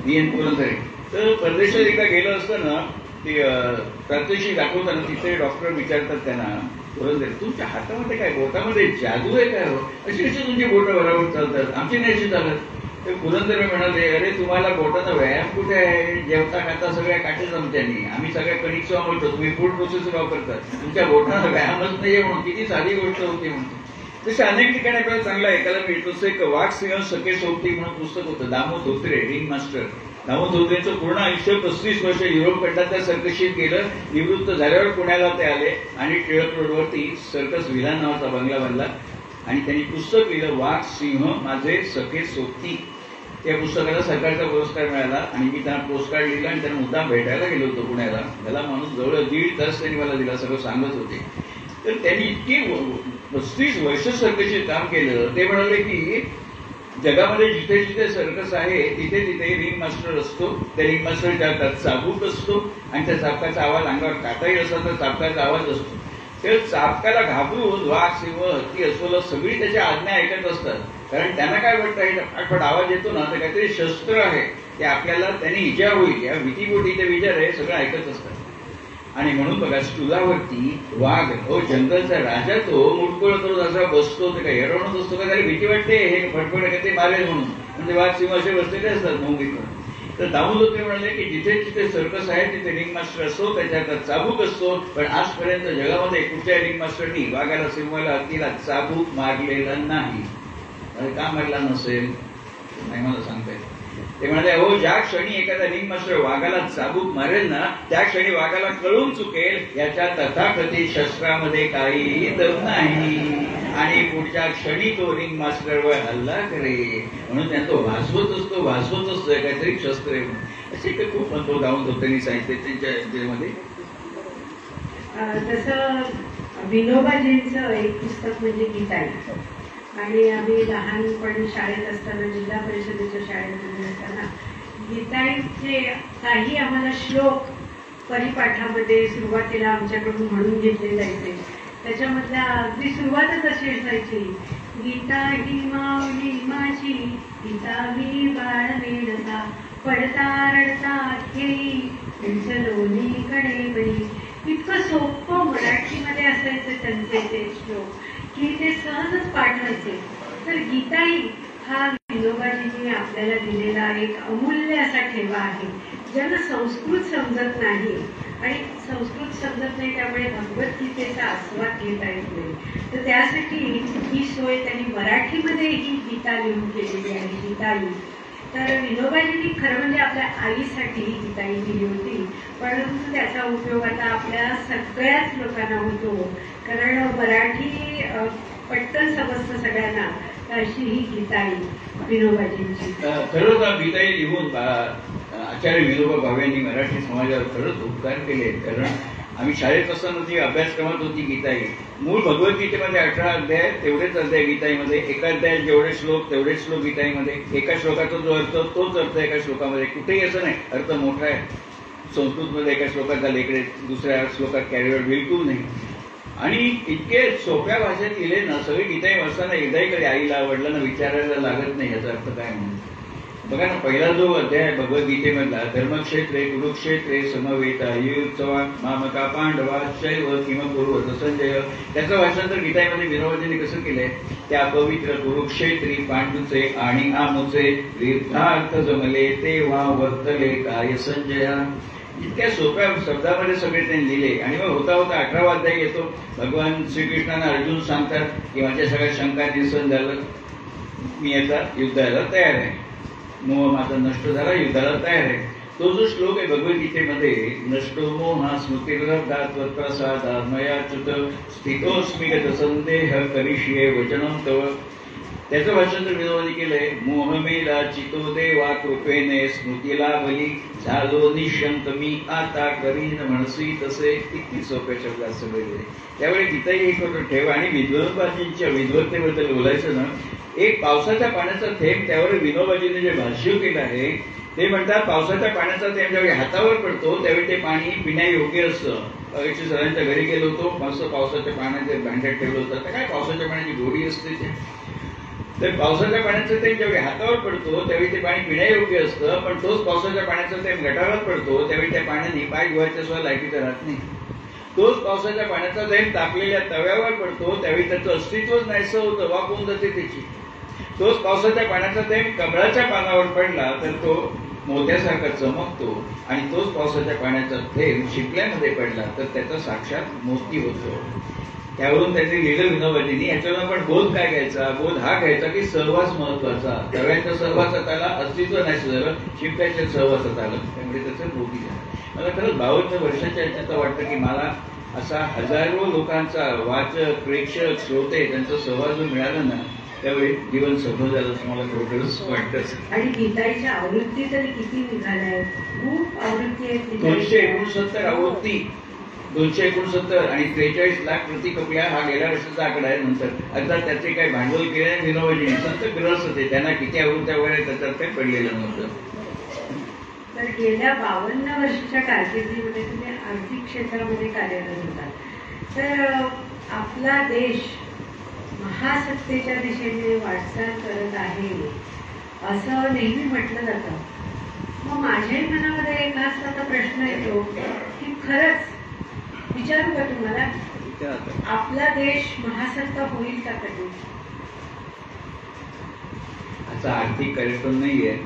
BN पुरंदरे. तर परदेशात एकदा गेलं असताना ते प्रात्यक्षिक दाखवताना तिथे डॉक्टर विचारतात त्यांना, पुरंदरे तुमच्या हातामध्ये काय, बोटामध्ये जादू आहे काय हो, अशी कशी तुमची बोटं बरोबर चालतात, आमची नाही अशी चालत. ते पुरंदरे म्हणाले, अरे तुम्हाला बोटांना व्यायाम कुठे आहे, जेवता खाता सगळ्या काठी जमत्यांनी, आम्ही सगळ्या कणिक वापरतो, तुम्ही फूड प्रोसेसर वापरतात, तुमच्या बोटांना व्यायामच नाहीये म्हणून किती साधी गोष्ट होती म्हणून. तसे अनेक ठिकाणी आपल्याला चांगला ऐकायला मिळतो. एक वाघ सिंह सखे सोबती म्हणून पुस्तक होतं, दामो धोत्रे रिंग मास्टर. दामो धोत्रेचं पूर्ण आयुष्य 35 वर्ष युरोप खंडातल्या सर्कशीत गेलं. निवृत्त झाल्यावर पुण्याला ते आले आणि टिळक रोडवरती सर्कस विलान नावाचा बंगला बांधला आणि त्यांनी पुस्तक लिहिलं, वाघ सिंह माझे सखे सोबती. त्या पुस्तकाला सरकारचा पुरस्कार मिळाला आणि मी त्यांना पोस्टकार्ड लिहिला आणि त्यांना मुद्दाम भेटायला गेलो होतो पुण्याला. त्याला माणूस जवळ 1.5 तास त्यांनी मला दिला, सगळं सांगत होते. तर त्यांनी इतकी 35 वर्ष सर्कशीत काम केलं. ते म्हणाले की जगामध्ये जिथे जिथे सर्कस आहे तिथे तिथे रिंग मास्टर असतो. त्या रिंग मास्टरच्या हातात चाबूक असतो आणि त्या चाबकाचा आवाज, अंगावर काटाही असला तर चाबकाचा आवाज असतो. त्या चाबकाला घाबरून वाघ सिंह हत्ती अस्वल सगळी त्याच्या आज्ञा ऐकत असतात. कारण त्यांना काय वाटतं, हे फटफट आवाज येतो ना तर काहीतरी शस्त्र आहे ते आपल्याला त्यांनी इजा होईल या भीतीपोटी ते विचार आहे सगळं ऐकत असतात. आणि म्हणून बघा स्टुलावरती वाघ, हो जंगलचा राजा, तो मुडकोळ करून असा बसतो, ते काय हरवणत असतो का, त्याला भीती वाटते हे फटफट आहे ते मारेल म्हणून. म्हणजे वाघ सिंह असे बसलेले असतात मुंबईत. तर दामोदर ते म्हणाले की जिथे जिथे सर्कस आहे तिथे रिंग मास्टर असतो, त्याच्या हातात चाबूक असतो. पण आजपर्यंत जगामध्ये कुठल्या रिंग मास्टरनी वाघाला, सिंहाला, हत्तीला चाबूक मारलेला नाही. का मारला नसेल नाही मला सांगता येत. ते म्हणाले, हो ज्या क्षणी एखादा रिंग मास्टर वाघाला चाबूक मारेल ना त्या क्षणी वाघाला कळून चुकेल याच्या तथाकथित शस्त्रामध्ये काही दम नाही. आणि पुढच्या क्षणी तो रिंग मास्टरवर हल्ला करे, म्हणून त्यांना तो भासवत असतो काहीतरी शस्त्र आहे म्हणून. असे ते खूप महत्व जाऊन त्यांनी सांगितले त्यांच्या याच्यामध्ये.
तसं विनोबाजींचं एक पुस्तक म्हणजे गीताई. आणि आम्ही लहानपणी शाळेत असताना, जिल्हा परिषदेच्या शाळेमध्ये असताना गीताईचे काही आम्हाला श्लोक परिपाठामध्ये सुरुवातीला आमच्याकडून म्हणून घेतले जायचे. त्याच्यामधल्या अगदी सुरुवातच अशी असायची, गीता ही माऊली माझी, गीता मी बाळ मेणता, पडता रडता खेळी, लोणी कडे बरी. इतकं सोपं मराठीमध्ये असायचं त्यांचे ते श्लोक की ते सहजच पाठ व्हायचे. तर गीताई हा विनोबाजींनी आपल्याला दिलेला एक अमूल्य असा ठेवा आहे. ज्यांना संस्कृत समजत नाही आणि संस्कृत समजत नाही त्यामुळे भगवद्गीतेचा आस्वाद घेता येत नाही, तर त्यासाठी ही सोय त्यांनी मराठीमध्ये ही गीता लिहून केलेली आहे, गीताई. तर विनोबाजींनी खरं म्हणजे आपल्या आईसाठी ही गीताई दिली होती, परंतु त्याचा उपयोग आता आपल्या सगळ्याच लोकांना होतो, कारण मराठी पटकन समजतं सगळ्यांना. अशी ही गीताई विनोबाजींची.
खरंच गीताई लिहून आचार्य विनोबा भावे यांनी मराठी समाजावर खरंच उपकार केले आहेत. कारण आम्ही शाळेत असताना जी अभ्यासक्रमात होती गीताई, मूळ भगवद्गीतेमध्ये 18 अध्याय, तेवढेच अध्याय गीताईमध्ये. एका अध्यायात जेवढे श्लोक तेवढेच श्लोक गीताईमध्ये. एका श्लोकाचा जो अर्थ तोच अर्थ एका श्लोकामध्ये. कुठेही असं नाही अर्थ मोठा आहे संस्कृतमध्ये एका श्लोकात झाले, इकडे दुसऱ्या श्लोकात कॅरीवर बिलकुल नाही. आणि इतके सोप्या भाषेत लिहिले ना, सगळी गीताई वाचताना एकदाही कधी आईला वडिलांना विचारायला लागत नाही याचा अर्थ काय म्हणून. बघा ना, पहिला जो अध्याय भगवद्गीतेमधला, धर्मक्षेत्रे कुरुक्षेत्रे समवेता युयुत्सवा मामका पांडवा शैव किम कुरुवत संजय, त्याचं भाषांतर गीताईमध्ये विनोबाजींनी कसं केलंय. त्या पवित्र कुरुक्षेत्री पांडूचे आणि आमुचे तीर्थार्थ जमले तेव्हा वर्तले काय संजया. इतक्या सोप्या शब्दामध्ये सगळे त्यांनी लिहिले. आणि मग होता होता 18वा अध्याय येतो. भगवान श्रीकृष्णांना अर्जुन सांगतात की माझ्या सगळ्या शंका निरसन झालं, मी आता युद्धाला तयार आहे, मोह माझा नष्ट झाला, युद्धाला तयार आहे. तो जो श्लोक आहे भगवद्गीतेमध्ये, नष्टो मोहा स्मृतिर्लब्धात् त्वत्प्रसादात् मयाच्युत स्थितोऽस्मि गतसंदेह करिष्ये वचनं तव, त्याचं भाषांतर विनोबांनी केलंय. मोहमेला चितो देवा कृपेने स्मृतीला बली, झालो निशंक मी आता करीन म्हणसी तसे. किती सोप्या शब्दात सगळे गेले. त्यावेळी गीताई एक ठेवा. आणि विद्वत्पाजींच्या विद्वत्तेबद्दल बोलायचं ना, एक पावसाच्या पाण्याचा थेंब, त्यावर विनोबाजीने जे भाष्य केलं आहे ते म्हणतात, पावसाच्या पाण्याचा थेंब ज्यावेळी हातावर पडतो त्यावेळी ते पाणी पिण्यायोग्य असतं. अगदी सरांच्या घरी गेलो होतो, मस्त पावसाच्या पाण्याचे भांड्यात ठेवलं होतं. तर काय पावसाच्या पाण्याची गोडी असते ते. तर पावसाच्या पाण्याचं थेंब ज्यावेळी हातावर पडतो त्यावेळी ते पाणी पिण्यायोग्य असतं, पण तोच पावसाच्या पाण्याचा थेंब गटारात पडतो त्यावेळी त्या पाण्याने पाय धुवायच्या सुद्धा लायकीचं राहत नाही. तोच पावसाच्या पाण्याचा थेंब तापलेल्या तव्यावर पडतो त्यावेळी त्याचं अस्तित्वच नाहीसं होतं, वाकून जाते त्याची. तोच पावसाच्या पाण्याचा थेंब कमळाच्या पानावर पडला तर तो मोत्यासारखा चमकतो, आणि तोच पावसाच्या पाण्याचा थेंब शिंपल्यामध्ये पडला तर त्याचा साक्षात मोती होतो. त्यावरून त्यांनी लिहिलं विनोबाजींनी. याच्यावर आपण बोध काय घ्यायचा, बोध हा घ्यायचा की सहवास महत्वाचा. तव्याच्या सहवासात आला, अस्तित्व नाही झालं, शिंप्याच्या सहवासात आलं, त्यामुळे त्याचं बोधी झालं. मला खरंच 52 वर्षाच्या याच्यात वाटतं की मला असा हजारो लोकांचा वाचक, प्रेक्षक, श्रोते त्यांचा सहवास जो मिळाला ना, त्यावेळी जीवन सफल झालं असं मला खरोखरच वाटतं.
आणि गीताईच्या आवृत्ती तरी किती निघाल्या आहेत, खूप आवृत्ती आहेत.
269 आवृत्ती, 269 आणि 43 लाख प्रति कपड्या हा गेल्या वर्षाचा आकडा आहे. नंतर अर्थात त्याचे काही भांडवल केले विनोबाजींनी. संत ग्रस्त होते, त्यांना किती आवृत्त्या वगैरे त्याच्यात काही पडलेलं नव्हतं.
तर गेल्या 52 वर्षाच्या कारकिर्दीमध्ये तुम्ही आर्थिक क्षेत्रामध्ये कार्यरत होतात. तर आपला देश महासत्तेच्या दिशेने वाटचाल करत आहे असं नेहमी म्हटलं जातं. मग माझ्याही मनामध्ये एक असा प्रश्न येतो की खरंच विचारू का तुम्हाला, आपला देश महासत्ता होईल का कधी?
असा आर्थिक कार्यक्रम नाहीये.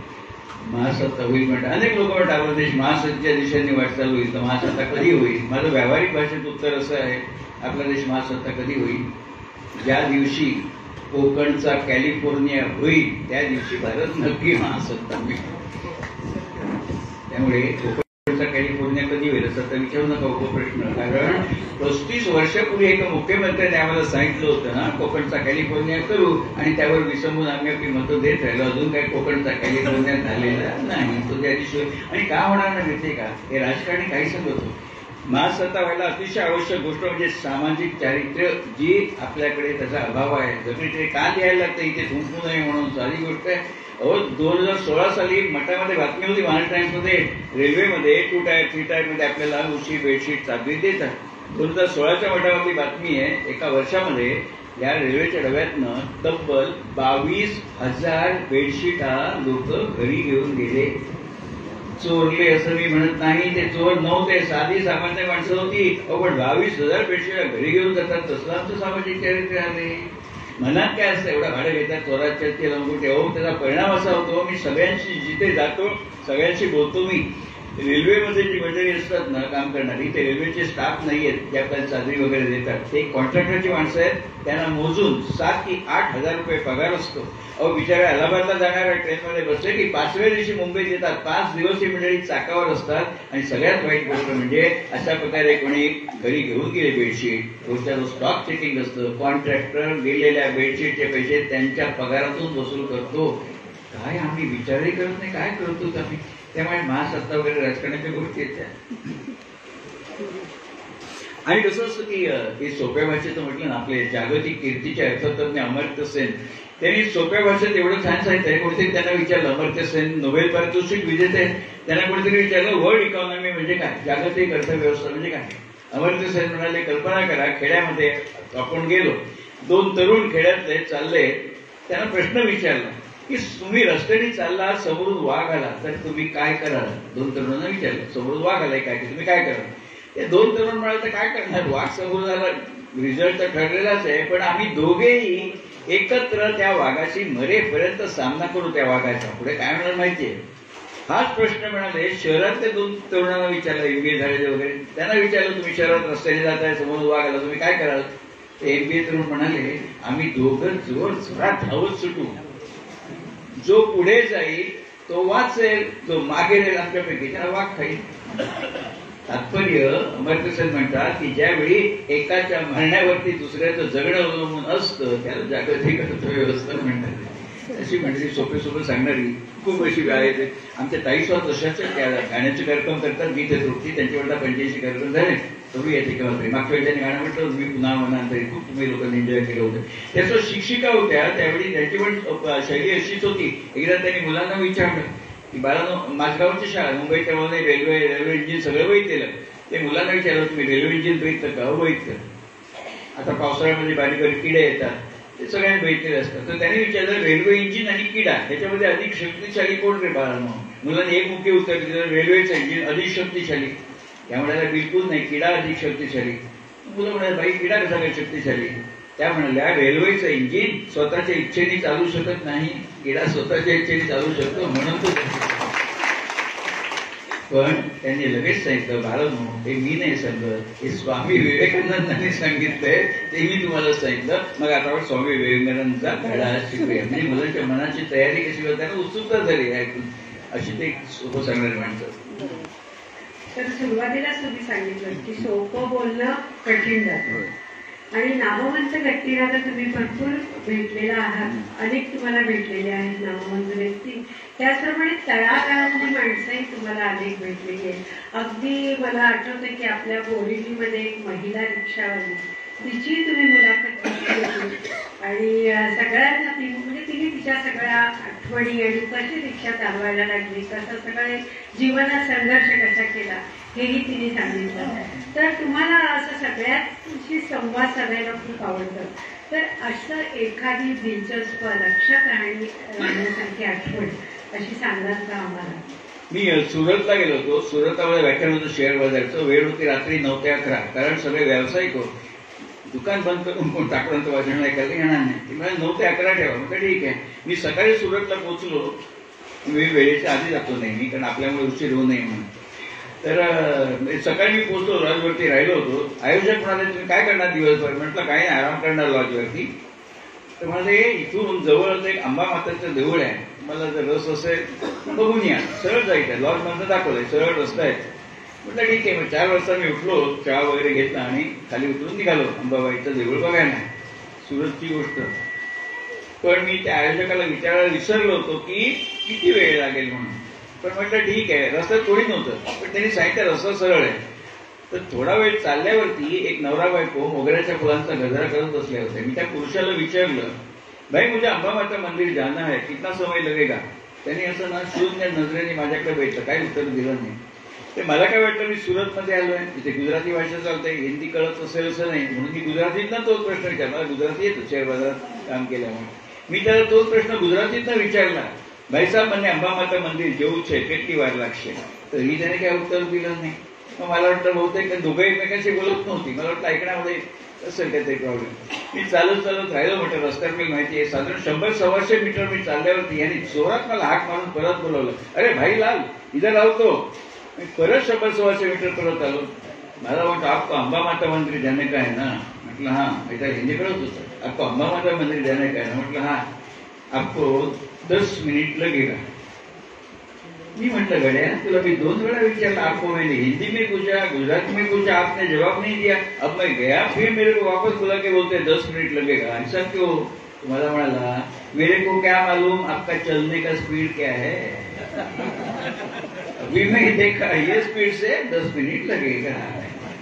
महासत्ता होईल म्हणतात अनेक लोक म्हणतात आपला देश महासत्तेच्या दिशेने वाटचाल होईल. तर महासत्ता कधी होईल? माझं व्यावहारिक भाषेत उत्तर असं आहे, आपला देश महासत्ता कधी होईल? ज्या दिवशी कोकणचा कॅलिफोर्निया होईल त्या दिवशी भारत नक्की महासत्ता होईल. त्यामुळे कोकणचा कॅलिफोर्निया कधी होईल असं आता विचारू नका उपप्रश्न. कारण 35 वर्षापूर्वी एका मुख्यमंत्र्यांनी आम्हाला सांगितलं होतं ना, कोकणचा कॅलिफोर्निया करू, आणि त्यावर विसंबून आम्ही आपली मतं देत राहिलो. अजून काही कोकणचा कॅलिफोर्निया झालेला नाही. तो त्या दिवशी आणि का होणार नाही माहितीये का, हे राजकारणी काही सांगत होतो. महासत्ता व्हायला अतिशय आवश्यक गोष्ट म्हणजे सामाजिक चारित्र्य, जी आपल्याकडे त्याचा अभाव आहे. सगळीकडे का लिहायला लागतं, इथे थुंकू नये म्हणून साधी गोष्ट आहे. 2016 साली मठामध्ये बातमी होती, महाराष्ट्र टाइम्समध्ये, रेल्वेमध्ये 2 टायर 3 टायर मध्ये आपल्याला उशी बेडशीट चादरी देतात. 2016च्या मठावरती बातमी आहे, एका वर्षामध्ये या रेल्वेच्या डब्यातनं तब्बल 22,000 बेडशीटा लोक घरी घेऊन गेले. चोरले असं मी म्हणत नाही, ते चोर नव्हते, साधी सामान्य माणसं होती. पण 22,000 बेडशीटा घरी घेऊन जातात, तसलं आमचं सामाजिक चारित्र्य आले. मनात काय असतं, एवढा भाडं घेतात, चोराच्या ते लंगोटे. त्याचा परिणाम असा होतो, मी सगळ्यांशी जिथे जातो सगळ्यांशी बोलतो. मी रेल्वेमध्ये जी मंडळी असतात ना काम करणारी, ते रेल्वेचे स्टाफ नाही आहेत जे आपल्याला चादरी वगैरे देतात, ते कॉन्ट्रॅक्टरची माणसं आहेत. त्यांना मोजून 7,000 की 8,000 रुपये पगार असतो. बिचारा अलाहाबादला जाणाऱ्या ट्रेनमध्ये बसले की 5व्या दिवशी मुंबईत येतात. 5 दिवस ही मंडळी चाकावर असतात. आणि सगळ्यात वाईट गोष्ट म्हणजे अशा प्रकारे कोणी घरी घेऊन गेले बेडशीट, रोजच्या रोज स्टॉक चेकिंग असतं. कॉन्ट्रॅक्टर गेलेल्या बेडशीटचे पैसे त्यांच्या पगारातून वसूल करतो. काय आम्ही विचारही करत नाही, काय करतो आम्ही. त्यामुळे महासत्ता वगैरे राजकारणाच्या गोष्टी आहेत. आणि कसं असतं की हे सोप्या भाषेत म्हटलं ना, आपले जागतिक कीर्तीचे अर्थतज्ञ अमर्त्य सेन, त्यांनी सोप्या भाषेत एवढं छान सांगितलंय. कोणीतरी त्यांना विचारलं, अमर्त्य सेन नोबेल पारितोषिक विजेते आहेत, त्यांना कोणीतरी विचारलं वर्ल्ड इकॉनॉमी म्हणजे काय, जागतिक अर्थव्यवस्था म्हणजे काय. अमर्त्य सेन म्हणाले, कल्पना करा खेड्यामध्ये आपण गेलो, 2 तरुण खेड्यातले चालले, त्यांना प्रश्न विचारला की तुम्ही रस्त्याने चालला, समोरून वाघ आला तर तुम्ही काय कराल. 2 तरुणांना विचारलं, समोरून वाघ आलाय काय, तुम्ही काय कराल. ते 2 तरुण म्हणाले, तर काय करणार, वाघ समोर आला, रिझल्ट तर ठरलेलाच आहे, पण आम्ही दोघेही एकत्र त्या वाघाशी मरेपर्यंत सामना करू त्या वाघाचा. पुढे काय होणार माहितीये. हाच प्रश्न म्हणाले शहरातल्या 2 तरुणांना विचारला, MBA झालेले वगैरे, त्यांना विचारलं तुम्ही शहरात रस्त्याने जाताय, समोरून वाघ आला, तुम्ही काय कराल. ते MBA तरुण म्हणाले, आम्ही दोघं जोर जोरात धावत सुटू, जो पुढे जाईल तो वाचेल, जो मागे राहील आमच्यापैकी त्याला वाघ खाईल. तात्पर्य अमर्त्य सेन म्हणतात की ज्यावेळी एकाच्या मरण्यावरती दुसऱ्याचं जगणं अवलंबून असतं त्याला जागतिक अर्थव्यवस्था म्हणतात. अशी मंडळी सोपे सोपे सांगणारी खूप अशी गाय आहेत. आमच्या ताई स्वतः तशाच त्या गाण्याचे कार्यक्रम करतात. मी ते तृप्ती त्यांच्यावर 85 कार्यक्रम झाले. तुम्ही येते किंवा मागच्या वेळी त्यांनी गाणं म्हटलं, मी पुन्हा म्हणा, तरी खूप तुम्ही लोकांनी एन्जॉय केलं होतं. त्याचं शिक्षिका होत्या त्यावेळी, त्यांची पण शैली अशीच होती. एकदा त्यांनी मुलांना विचारलं की बाळांनो, माझगावची शाळा मुंबईत, त्यामुळे रेल्वे इंजिन सगळं बघितलेलं. ते मुलांना विचारलं तुम्ही रेल्वे इंजिन बघितलं का. बघितलं. आता पावसाळ्यामध्ये बारीक बारीक किडे येतात, ते सगळ्यांनी बघितलेले असतात. तर त्यांनी विचारलं रेल्वे इंजिन आणि किडा ह्याच्यामध्ये अधिक शक्तिशाली कोण रे बाळांनो. मुलांनी एक मुख्य उत्तर दिलं, रेल्वेचं इंजिन अधिक शक्तिशाली. त्यामुळे बिलकुल नाही, किडा अधिक शक्तिशाली. मुलं म्हणाले, बाई किडा कसा काय शक्तिशाली. त्या म्हणाल्या, रेल्वेचं इंजिन स्वतःच्या इच्छेने चालू शकत नाही, किडा स्वतःच्या इच्छेने चालू शकतो म्हणून तो. पण त्यांनी लगेच सांगितलं, बाळांनो हे मी नाही सांगत, हे स्वामी विवेकानंदांनी सांगितलंय, ते मी तुम्हाला सांगितलं. मग आता स्वामी विवेकानंदांचा धडा शिकूया. म्हणजे मुलांच्या मनाची तयारी कशी होती, त्यांना उत्सुकता झाली ऐकून. अशी ते सोपं सांगणारी माणसं.
तर सुरुवातीलाच तुम्ही सांगितलं की सोपं बोलणं कठीण जातं. आणि नामवंत व्यक्तीला तर तुम्ही भरपूर भेटलेला आहात, अनेक तुम्हाला भेटलेले आहेत नामवंत व्यक्ती. त्याचप्रमाणे तळागाळातली माणसंही तुम्हाला अनेक भेटलेली आहेत. अगदी मला आठवतं की आपल्या बोरिवलीमध्ये एक महिला रिक्षावाली, तिची तुम्ही मुलाखत घेतली आणि सगळ्यांना ती म्हणजे तिने तिच्या सगळ्या आठवणी आणि कशी रिक्षा चालवायला लागली, कसं सगळे जीवनात संघर्ष कसा केला हेही तिने सांगितलं. तर तुम्हाला असं सगळ्यांशी संवाद साधायला खूप आवडतं. तर असं एखादी दिलचस्प लक्षात राहण्यासारखी आठवण अशी सांगाल का आम्हाला.
मी सुरतला गेलो होतो. सुरतमध्ये व्याख्यान होतं शेअर बाजारचं. वेळ होती रात्री 9 ते 11, कारण सगळे व्यावसायिक होते. दुकान बंद करून टाकल्यानंतर वाजवणं ऐकायला येणार नाही. ती मला 9 ते 11 ठेवा. म्हटलं ठीक आहे. मी सकाळी सुरतला पोहोचलो. मी वेळेच्या आधी जातो नेहमी, कारण आपल्यामुळे उशीर होऊ नये म्हणून. तर सकाळी मी पोहोचलो, लॉजवरती राहिलो होतो. आयोजक म्हणाले तुम्ही काय करणार दिवसभर. म्हटलं काही नाही, आराम करणार लॉजवरती. तर म्हणाले इथून जवळच एक अंबा माताचं देऊळ आहे, मला जर रस असेल बघून या. सरळ जायचं, लॉज मधनं दाखवलंय, सरळ रस्ता आहे. म्हटलं ठीक आहे. मग 4 वाजता मी उठलो, चहा वगैरे घेतला आणि खाली उतरून निघालो अंबाबाईचं देऊळ बघायला. सुरतची गोष्ट. पण मी त्या आयोजकाला विचारायला विसरलो होतो की किती वेळ लागेल म्हणून. पण म्हटलं ठीक आहे, रस्त्यात कोणी नव्हतं. पण त्यांनी सांगितलं रस्ता सरळ आहे. तर थोडा वेळ चालल्यावरती एक नवरा बायको मोगऱ्याच्या फुलांचा गजरा करत बसले होते. मी त्या पुरुषाला विचारलं, भाई मुझे अंबा माता मंदिर जाना है, कितना समय लगेगा? त्यांनी असं ना शून्य नजरेने माझ्याकडे भेटलं, काही उत्तर दिलं नाही. ते मला काय वाटलं मी सुरतमध्ये आलोय, तिथे गुजराती भाषा चालते, हिंदी कळत असेल असं नाही, म्हणून मी गुजरातीतनं तोच प्रश्न विचारला. मला गुजराती येतो शेअर बाजारात काम केल्यामुळे. मी त्याला तोच प्रश्न गुजरातीतनं विचारला, भाई साहेब મને અંબા માતા મંદિર જેવું છે, કેટલી વાર લાગશે? तरी त्याने काय उत्तर दिलं नाही. मग मला वाटतं बहुतेक दोघे एकमेकांशी बोलत नव्हती. मला वाटतं ऐकण्यामध्ये असेल काहीतरी प्रॉब्लेम. मी चालत राहिलो. म्हटलं रस्त्यावर मी माहिती आहे साधारण 100-125 मीटर मी चालल्यावरती यांनी जोरात मला हाक मारून परत बोलावलं, अरे भाई लाल इधर लावतो. मी परत 100-125 मीटर परत आलो. मला वाटतं आपको अंबा माता मंदिर जाने का है ना? म्हटलं हा. इथं हिंदी कळत होतं. आपको अंबा माता मंदिर जाने का है ना? म्हटलं हा. आपको 10 मिनिट लगेगा. मी म्हटलं गड्या तुला मी 2 वेळा विचारला, आपको मैंने हिंदी में पूछा, गुजराती में पूछा, आपने जवाब नहीं दिया. अब मैं गया फिर मेरे को वापस बुला के बोलते 10 मिनट लगेगा. ऐसा क्यों? तुम्हाला म्हणाला मेरे को क्या मालूम आपका चलने का स्पीड क्या है. अभी मैं देखा ये स्पीड से 10 मिनिट लगेगा.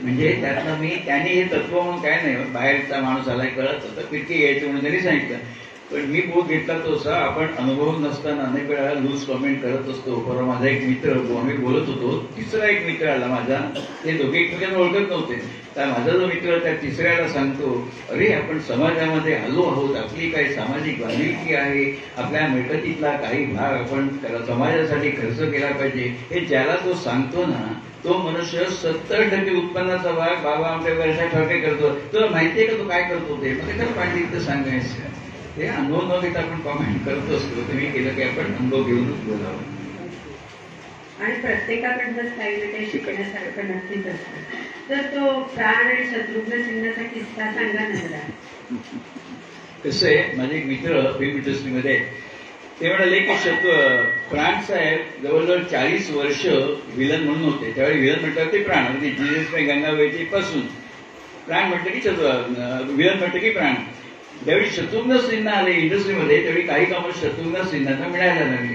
म्हणजे त्यातलं मी त्यांनी हे तत्व म्हणून काय नाही, बाहेरचा माणूस आलाय कळत होतं, फिरकी यायचं म्हणून त्यांनी सांगितलं. पण मी बोध घेतला तो असा, आपण अनुभव नसताना अनेक वेळा लूज कमेंट करत असतो. परवा माझा एक मित्र, आम्ही बोलत होतो, तिसरा एक मित्र आला माझा, ते दोघे एकमेकांना ओळखत नव्हते. तर माझा जो मित्र त्या तिसऱ्याला सांगतो, अरे आपण समाजामध्ये आलो आहोत, आपली काही सामाजिक बांधिलकी आहे, आपल्या मिळकतीतला काही भाग आपण समाजासाठी खर्च केला पाहिजे. हे ज्याला तो सांगतो ना, तो मनुष्य 70% उत्पन्नाचा भाग बाबा आमच्या वर्षासारखे करतो. तुला माहितीये का तो काय करतो ते? मग त्याला पाहिजे सांगायचं. ते अनुभव न घेता आपण कमेंट करत असतो. तुम्ही केलं की आपण अनुभव घेऊनच बोलावं.
आणि प्रत्येकाकडनं काही ना काही शिकण्यासारखं नक्कीच असतं. तर तो प्राण आणि शत्रुघ्न सिन्हाचा किस्सा सांगा ना जरा.
कसं आहे, माझे एक मित्र फिल्म इंडस्ट्रीमध्ये ते म्हणाले की प्राण साहेब जवळजवळ 40 वर्ष विलन म्हणून होते. त्यावेळी विलन म्हटलं ते प्राण, अगदी जीजस में गंगावेची पासून प्राण म्हटलं की विलन म्हटलं की प्राण. ज्यावेळी शत्रुघ्न सिन्हा आले इंडस्ट्रीमध्ये, त्यावेळी काही कामं शत्रुघ्न सिन्हांना मिळायला लागली.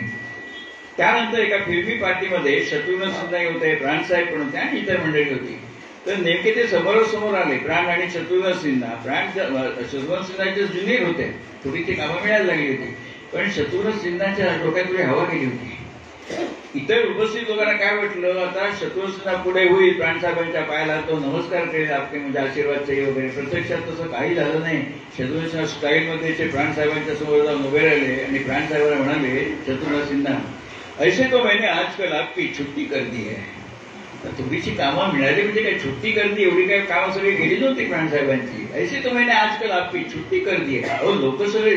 त्यानंतर एका फिल्मी पार्टीमध्ये शत्रुघ्न सिन्हा होते, प्राण साहेब पण होते आणि इतर मंडळी होती. तर नेमके ते समोरासमोर आले, प्राण आणि शत्रुघ्न सिन्हा. शत्रुघ्न सिन्हाचे ज्युनियर होते, थोडीशी कामं मिळायला लागली होती. पण शत्रुघ्न सिन्हाच्या डोक्यात थोडी हवा गेली होती. इतर उपस्थित लोकांना काय वाटलं, आता शत्रुघ्न सिन्हा पुढे होईल, प्राणसाहेबांच्या पायाला तो नमस्कार करेल, आपले म्हणजे आशीर्वाद चाहिए वगैरे. प्रत्यक्षात तसं काही झालं नाही. शत्रुघ्न सिन्हा स्टाईलमध्ये ते प्राणसाहेबांच्या समोर जाऊन उभे राहिले आणि प्राणसाहेबांना म्हणाले, शत्रुघ्न सिन्हा ऐसे तो मैंने आजकल आपकी छुट्टी कर दी है. थोडीशी कामं मिळाली म्हणजे काय छुट्टी कर दी, एवढी काय कामं सगळी गेली नव्हती प्राणसाहेबांची. ऐसे तो मैंने आजकल आपकी छुट्टी कर दी है. अहो लोक सगळे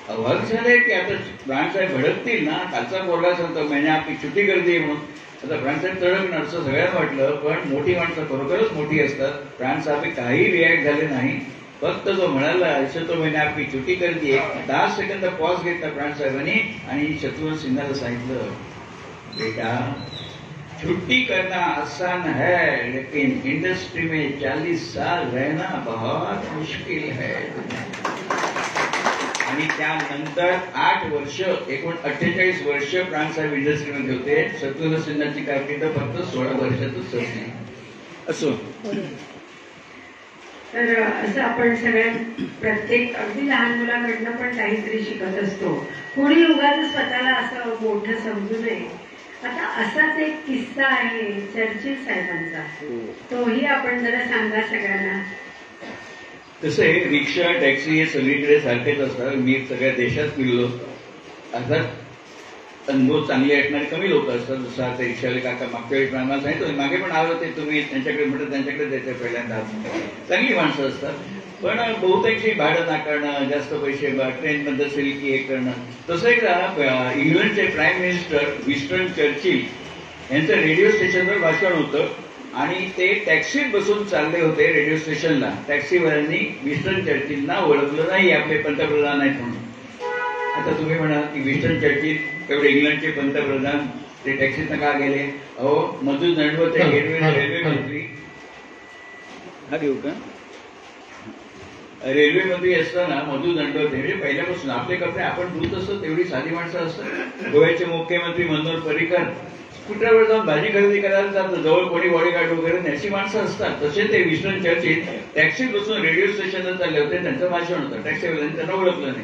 अवाक झाले की आता प्राणसाहेब भडकतील ना. कालचा बोलला सांगतो मैंने आपली छुट्टी कर दी म्हणून. आता प्राणसाहेब तडकणार असं सगळ्यांना वाटलं. पण मोठी माणसं खरोखरच मोठी असतात. प्राणसाहेब काही रिॲक्ट झाले नाही. फक्त जो म्हणाला ऐसे तो मैंने आपली छुट्टी कर दी है, 10 सेकंद पॉज घेतला प्राणसाहेबांनी आणि शत्रुघ्न सिन्हाला सांगितलं, बेटा छुट्टी करना आसान है, लेकिन इंडस्ट्री में 40 साल रहना बहुत मुश्किल है. आणि त्यानंतर 8 वर्ष, एकूण 48 वर्ष प्राणसाहेब इंडस्ट्रीमध्ये होते. शत्रुघ्न सिन्हाची कारकीर्द फक्त 16 वर्षातच संपली. असो.
तर असं आपण सगळ्या प्रत्येक अगदी लहान मुलाकडनं पण काहीतरी शिकत असतो. कोणी उगाच स्वतःला असं मोठं समजू नये. आता असाच एक किस्सा आहे चर्चिल साहेबांचा, तोही आपण जरा सांगा सगळ्यांना.
तसं आहे, रिक्षा टॅक्सी हे सगळीकडे सारखेच असतात. मी सगळ्या देशात फिरलो. अर्थात अनुभव चांगले असणारे कमी लोक असतात. जसं आता रिक्षावाले काका मागच्या वेळी मला सांगितलं, मागे पण आलं ते तुम्ही त्यांच्याकडे म्हटलं त्यांच्याकडे द्यायचं पहिल्यांदा. चांगली माणसं असतात. पण बहुतेकशी भाडं नाकारणं, जास्त पैसे ट्रेनमध्ये असेल की हे करणं. तसं एकदा इंग्लंडचे प्राईम मिनिस्टर विन्स्टन चर्चिल यांचं रेडिओ स्टेशनवर भाषण होतं आणि ते टॅक्सीत बसून चालले होते रेडिओ स्टेशनला. टॅक्सीवाल्यांनी विन्स्टन चर्चिलना ओळखलं नाही, आपले पंतप्रधान आहेत म्हणून. आता तुम्ही म्हणा की विस्टन चर्चिल तेवढे इंग्लंडचे पंतप्रधान ते टॅक्सीतनं का गेले? अहो मधु दंडवत रेल्वे मंत्री, हा घेऊ का? रेल्वे मंत्री असताना मधु दंडवते म्हणजे पहिल्यापासून आपले कपडे आपण धुत असतो तेवढी साधी माणसं असतात. गोव्याचे मुख्यमंत्री मनोहर पर्रीकर स्कूटरवर जाऊन भाजी खरेदी करायला जातं, जवळ कोणी बॉडीगार्ड वगैरे नाही अशी माणसं असतात. तसे ते विस्टन चर्चिल टॅक्सी बसून रेडिओ स्टेशनला चालले होते, त्यांचं भाषण होतं. टॅक्सीवाल्यांनी त्यांना ओळखलं नाही.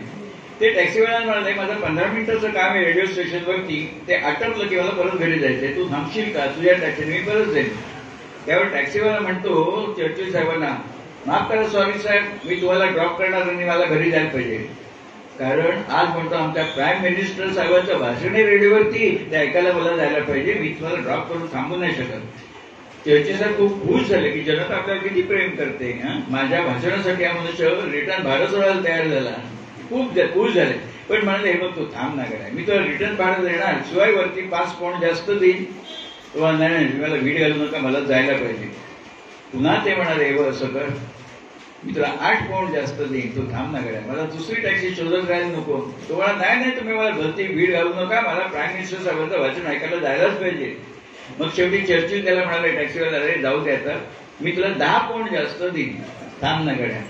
ते टॅक्सीवाल्यांना म्हणाले माझं 15 मिनिटाचं काम आहे रेडिओ स्टेशनवरती, ते आटपलं की मला परत घरी जायचंय, तू थांबशील का? तुझ्या टॅक्सीने मी परत जाईल. त्यावर टॅक्सीवाला म्हणतो चर्चिल साहेबांना, माफ करा सॉरी साहेब, मी तुम्हाला ड्रॉप करणार आणि मला घरी जायला पाहिजे, कारण आज म्हणतो आमच्या प्राईम मिनिस्टर साहेबांचं भाषण आहे रेडिओवरती, ते ऐकायला मला जायला पाहिजे, मी तुम्हाला ड्रॉप करून थांबू नाही शकत. चर्चिल साहेब खूप खुश झाले की जनता आपल्याला किती प्रेम करते. माझ्या भाषणासाठी हा मनुष्य रिटर्न भाडं सोडायला तयार झाला, खूप खुश झाले. पण म्हणाले हे बघ तू थांब ना करा, मी तुला रिटर्न भाडं देणार, शिवाय वरती 5 पाऊंड जास्त देईन. तो नाही मला वीड घालू नका, मला जायला पाहिजे. पुन्हा ते म्हणाले हे बघ असं कर, मी तुला 8 पाऊंड जास्त देईन, तू थांब ना करा, मला दुसरी टॅक्सी शोधत राहायला नको. तो म्हणा नाही तुम्ही मला भरती वीड घालू नका, मला प्राईम मिनिस्टर साहेबांचं भाषण ऐकायला जायलाच पाहिजे. मग शेवटी चर्चिल त्याला म्हणाले टॅक्सीवाला, अरे जाऊ दे आता, मी तुला 10 पाऊंड जास्त देईन, थांब ना गड्या.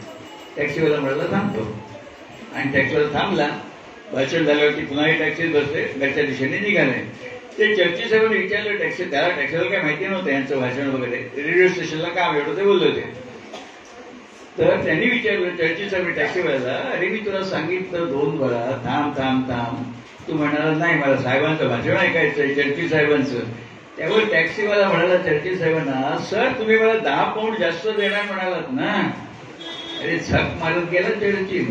टॅक्सीवाला म्हणाला थांबतो, आणि टॅक्सीवाला थांबला. भाषण झाल्यावरती पुन्हा टॅक्सीत बसले, घरच्या दिशेने निघाले. ते चर्चिल साहेबांनी विचारलं त्याला टॅक्सीवाला काही माहिती नव्हतं यांचं भाषण वगैरे, रेडिओ स्टेशनला काम एवढं ते बोलले होते. तर त्यांनी विचारलं चर्चिल साहेब टॅक्सीवाल्याला, अरे मी तुला सांगितलं 2 वेळा थांब थांब थांब, तू म्हणाला नाही मला साहेबांचं भाषण ऐकायचंय, चर्चिल साहेबांचं. त्यावर टॅक्सीवाला म्हणाला चर्चिल साहेबांना, सर तुम्ही मला 10 पाऊंड जास्त देणार म्हणालात ना. अरे झक मारत गेला चर्चिल.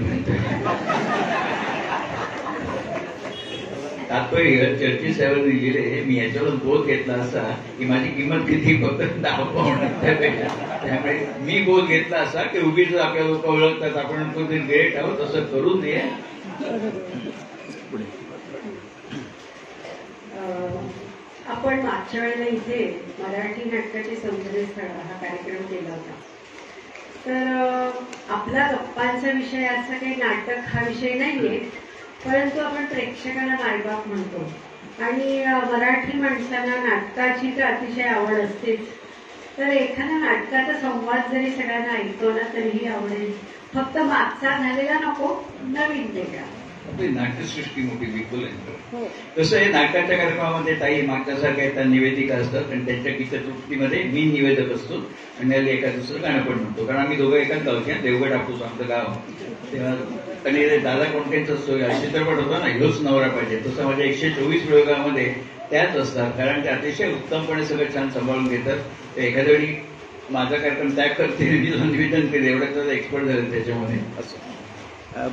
तात्पर्य चर्चिल साहेबांनी लिहिले, मी याच्यावरून बोध घेतला असता की माझी किंमत किती फक्त 10 पाऊंड, त्यामुळे मी बोध घेतला असा की उगीच आपल्या लोक ओळखतात आपण कोणतरी ग्रेट आहोत, असं करू नये.
आपण मागच्या वेळेला इथे मराठी नाटकाचे संसदेस्थळ हा कार्यक्रम केला होता. तर आपला गप्पांचा विषय असा काही नाटक हा विषय नाहीये, परंतु आपण प्रेक्षकाला मायबाप म्हणतो आणि मराठी माणसांना नाटकाची तर अतिशय आवड असतेच. तर एखाद्या नाटकाचा संवाद जरी सगळ्यांना ऐकतो ना तरीही आवडेल. फक्त मागचा झालेला नको, नवीन वेगळा.
आपली नाट्यसृष्टी मोठी विपुल आहे. कसं आहे नाटकाच्या कार्यक्रमामध्ये ताई मागच्यासारख्या येतात निवेदिका असतात आणि त्यांच्या गीततृप्तीमध्ये मी निवेदक असतो आणि त्याला एका दुसरं गाणं पण म्हणतो, कारण आम्ही दोघं एकाच गावचे, देवगड हापूस आमचं गाव. तेव्हा आणि दादा कोणत्यांचा चित्रपट होता ना, ह्योच नवरा पाहिजे, तसं माझ्या 124 प्रयोगामध्ये त्याच असतात, कारण ते अतिशय उत्तमपणे सगळं छान सांभाळून घेतात. ते एखाद्या वेळी माझा कार्यक्रम त्याग करते, मी निवेदन केले, एवढ्या त्याचा एक्सपर्ट झाले त्याच्यामध्ये. असं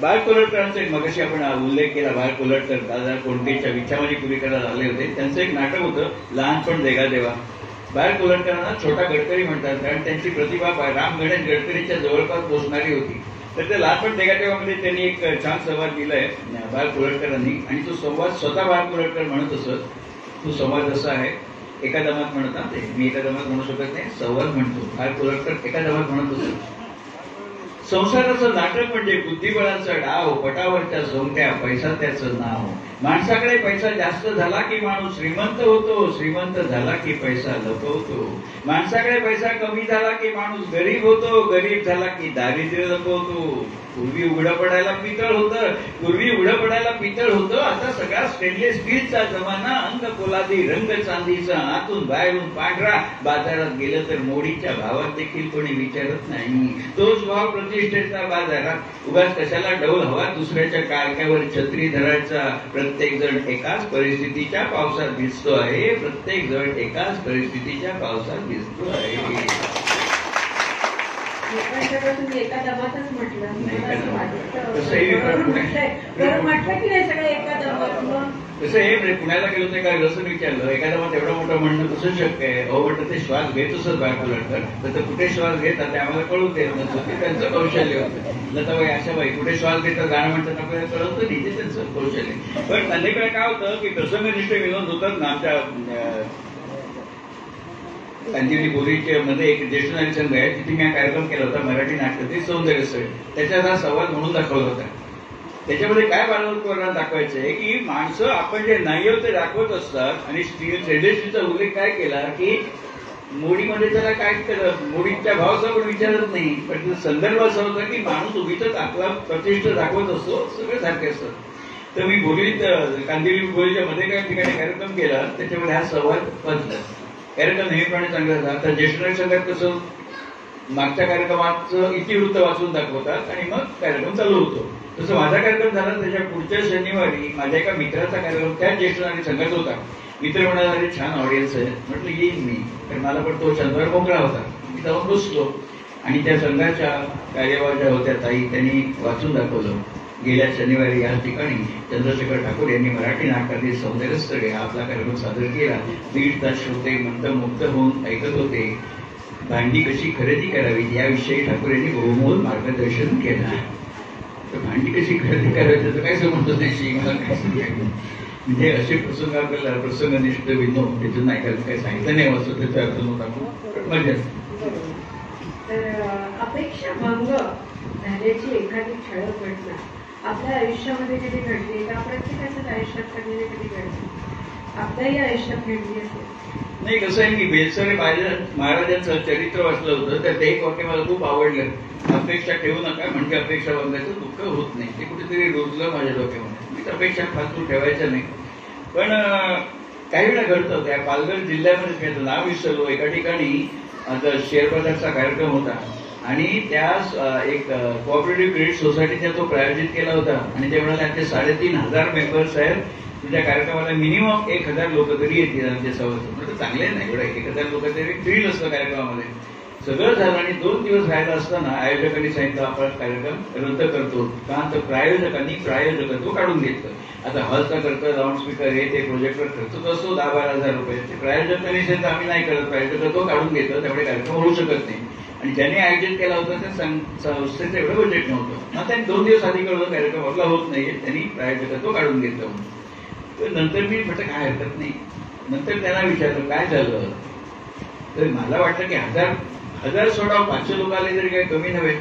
बाळ कोल्हटकरांचा एक मगाशी आपण उल्लेख केला, बाळ कोल्हटकर दादा कोंडकेच्या विचामाजी पुरी करायला आले होते, त्यांचं एक नाटक होतं लहानपण देगा देवा. बाळ कोल्हटकरांना छोटा गडकरी म्हणतात, कारण त्यांची प्रतिभा राम गणेश गडकरीच्या जवळपास पोहोचणारी होती. तर ते लहानपण देगा देवामध्ये त्यांनी एक छान संवाद दिलाय बाळ कोल्हटकरांनी, आणि तो संवाद स्वतः बाळ कोल्हटकर म्हणत असत. तो संवाद असा आहे, एका दमात म्हणतात ते, मी एका दमात म्हणू शकत नाही, संवाद म्हणतो. बाळ कोल्हटकर एका दमात म्हणत असत, संसाराचं नाटक म्हणजे बुद्धिबळाचा डाव, पटावरच्या सोंगट्या, पैसा त्याचं नाव. माणसाकडे पैसा जास्त झाला की माणूस श्रीमंत होतो, श्रीमंत झाला की पैसा लपवतो. माणसाकडे पैसा कमी झाला की माणूस गरीब होतो, गरीब झाला की दारिद्र्य लपवतो. पूर्वी उघडं पडायला पितळ होतं, आता सगळा स्टेनलेस स्टीलचा जमाना, अंग पोलादी रंग चांदीचा, आतून बाहेरून पांढरा. बाजारात गेलं तर मोडीच्या भावात देखील कोणी विचारत नाही, तोच भाव प्रतिष्ठेचा बाजारात. उगाच कशाला डौल हवा दुसऱ्याच्या काळक्यावर छत्री धरायचा. प्रत्येक जण एकाच परिस्थितीच्या पावसात भिजतो आहे, प्रत्येक जण एकाच परिस्थितीच्या पावसात भिजतो आहे.
तुम्ही एका दमातच म्हटलं की नाही सगळं एका दमात.
तसं हे पुण्याला गेलो ते काय रसून विचारलं, एका दमात एवढं मोठं म्हणणं कसं शक्य आहे? अहो म्हटलं ते श्वास घेत असत बाळ कोल्हटकर, तर कुठे श्वास घेतात ते आम्हाला कळून देत नसतं, ते त्यांचं कौशल्य होतं. लताबाई आशाबाई कुठे श्वास घेतात गाणं म्हणतात आपल्याला कळवतं नाही, ते त्यांचं कौशल्य. पण अनेक काय होतं की प्रसंगनिष्ठ विनोद होतात ना. आमच्या कांदिवली बोरीच्या मध्ये एक ज्येष्ठ नागरिक संघ आहे, तिथे मी हा कार्यक्रम केला होता मराठी नाटकातील सौंदर्य स्थळ. त्याच्यात हा संवाद म्हणून दाखवला होता. त्याच्यामध्ये काय बालवत्परांना दाखवायचं आहे की माणसं आपण जे नाही होते दाखवत असतात. आणि श्रीदेशीचा उल्लेख काय केला की मोडीमध्ये त्याला काय केलं, मोडीच्या भावाचा पण विचारत नाही, पण संदर्भ असा होता की माणूस उगीच आपला प्रतिष्ठा दाखवत असतो, सगळे सारखे असतात. तर मी बोलीत कांदिवली बोलीच्या मध्ये काही ठिकाणी कार्यक्रम केला, त्याच्यामध्ये हा संवाद बसला. कार्यक्रम नेहमीप्रमाणे चांगला झाला. आता ज्येष्ठ नागरिक संघात कसं मागच्या कार्यक्रमाचं इतिवृत्त वाचून दाखवतात आणि मग कार्यक्रम चालू होतो, तसं माझा कार्यक्रम झाला. त्याच्या पुढच्या शनिवारी माझ्या एका मित्राचा कार्यक्रम त्या ज्येष्ठ नागरिक संघात होता. मित्र म्हणाला, अरे छान ऑडियन्स आहे. म्हटलं येईन मी, तर मला पण तो शनिवार मोकळा होता. मी जाऊन बसलो आणि त्या संघाच्या कार्यवाह होत्या ताई, त्यांनी वाचून दाखवलं. गेल्या शनिवारी या ठिकाणी चंद्रशेखर ठाकूर यांनी मराठी नाटकातील सौंदर्यस्थळे हा आपला कार्यक्रम सादर केला. 1.5 तास श्रोते मंत्रमुग्ध होऊन ऐकत होते. भांडी कशी खरेदी करावी याविषयी ठाकूर यांनी बहुमोल मार्गदर्शन केलं. तर भांडी कशी खरेदी करावी त्याचं काय समजत नाही, मला काय सांगायचं. म्हणजे असे प्रसंग आपल्याला प्रसंगनिष्ठ विनोद त्याचं ऐकायला काही सांगितलं नाही असं त्याचा अर्थ नव्हता. मजा.
तर अपेक्षा भंग झाल्याची एखादी ठळक घटना आपल्या आयुष्यामध्ये कधी घडली का? प्रत्येकाच्याच आयुष्यात कधी ना कधी घडली. आपल्याही आयुष्यात घडली असेल.
नाही, कसं आहे की बेलसरे महाराजांचं चरित्र वाचलं होतं, तर ते एक वाक्य मला खूप आवडलं. अपेक्षा ठेवू नका म्हणजे अपेक्षा भंगाचं दुःख होत नाही. ते कुठेतरी रुजलं माझ्या डोक्यामध्ये. मी अपेक्षा फालतू ठेवायच्या नाही. पण काही वेळा घडतं. त्या पालघर जिल्ह्यामध्ये नाव विसरलो, एका ठिकाणी आता शेअर बाजारचा कार्यक्रम होता आणि त्या एक कोऑपरेटिव्ह क्रेडिट सोसायटीने तो प्रायोजित केला होता. आणि ते म्हणाले आमचे 3,500 मेंबर्स आहेत, तुझ्या कार्यक्रमाला मिनिमम 1,000 लोक तरी येतील आमच्या सवयचं. म्हणजे चांगले नाही, एवढं 1,000 लोक तरी थ्रिल असतं कार्यक्रमामध्ये. सगळं झालं आणि 2 दिवस राहिला असताना आयोजकांनी सांगितलं आपण कार्यक्रम रद्द करतो. का तर प्रायोजकांनी प्रायोजकत्व काढून घेतलं. आता हॉलचा खर्च, लाऊड स्पीकर हे ते प्रोजेक्टवर खर्च तो असतो 10-12 हजार रुपये. ते प्रायोजकांनी सांगितलं आम्ही नाही करत, प्रायोजकत्व काढून घेतलं, त्यामुळे कार्यक्रम होऊ शकत नाही. आणि ज्यांनी आयोजित केला होता त्या संस्थेचं एवढं बजेट नव्हतं. मग त्यांनी 2 दिवस आधी कळलं कार्यक्रम आपला होत नाहीये, त्यांनी प्रायोजकत्व काढून घेतलं म्हणून. तर नंतर मी म्हटलं काय हरकत नाही. नंतर त्यांना विचारलं काय झालं, तर मला वाटलं की 1000 सोडा 500 लोक आले तरी काही कमी नव्हे.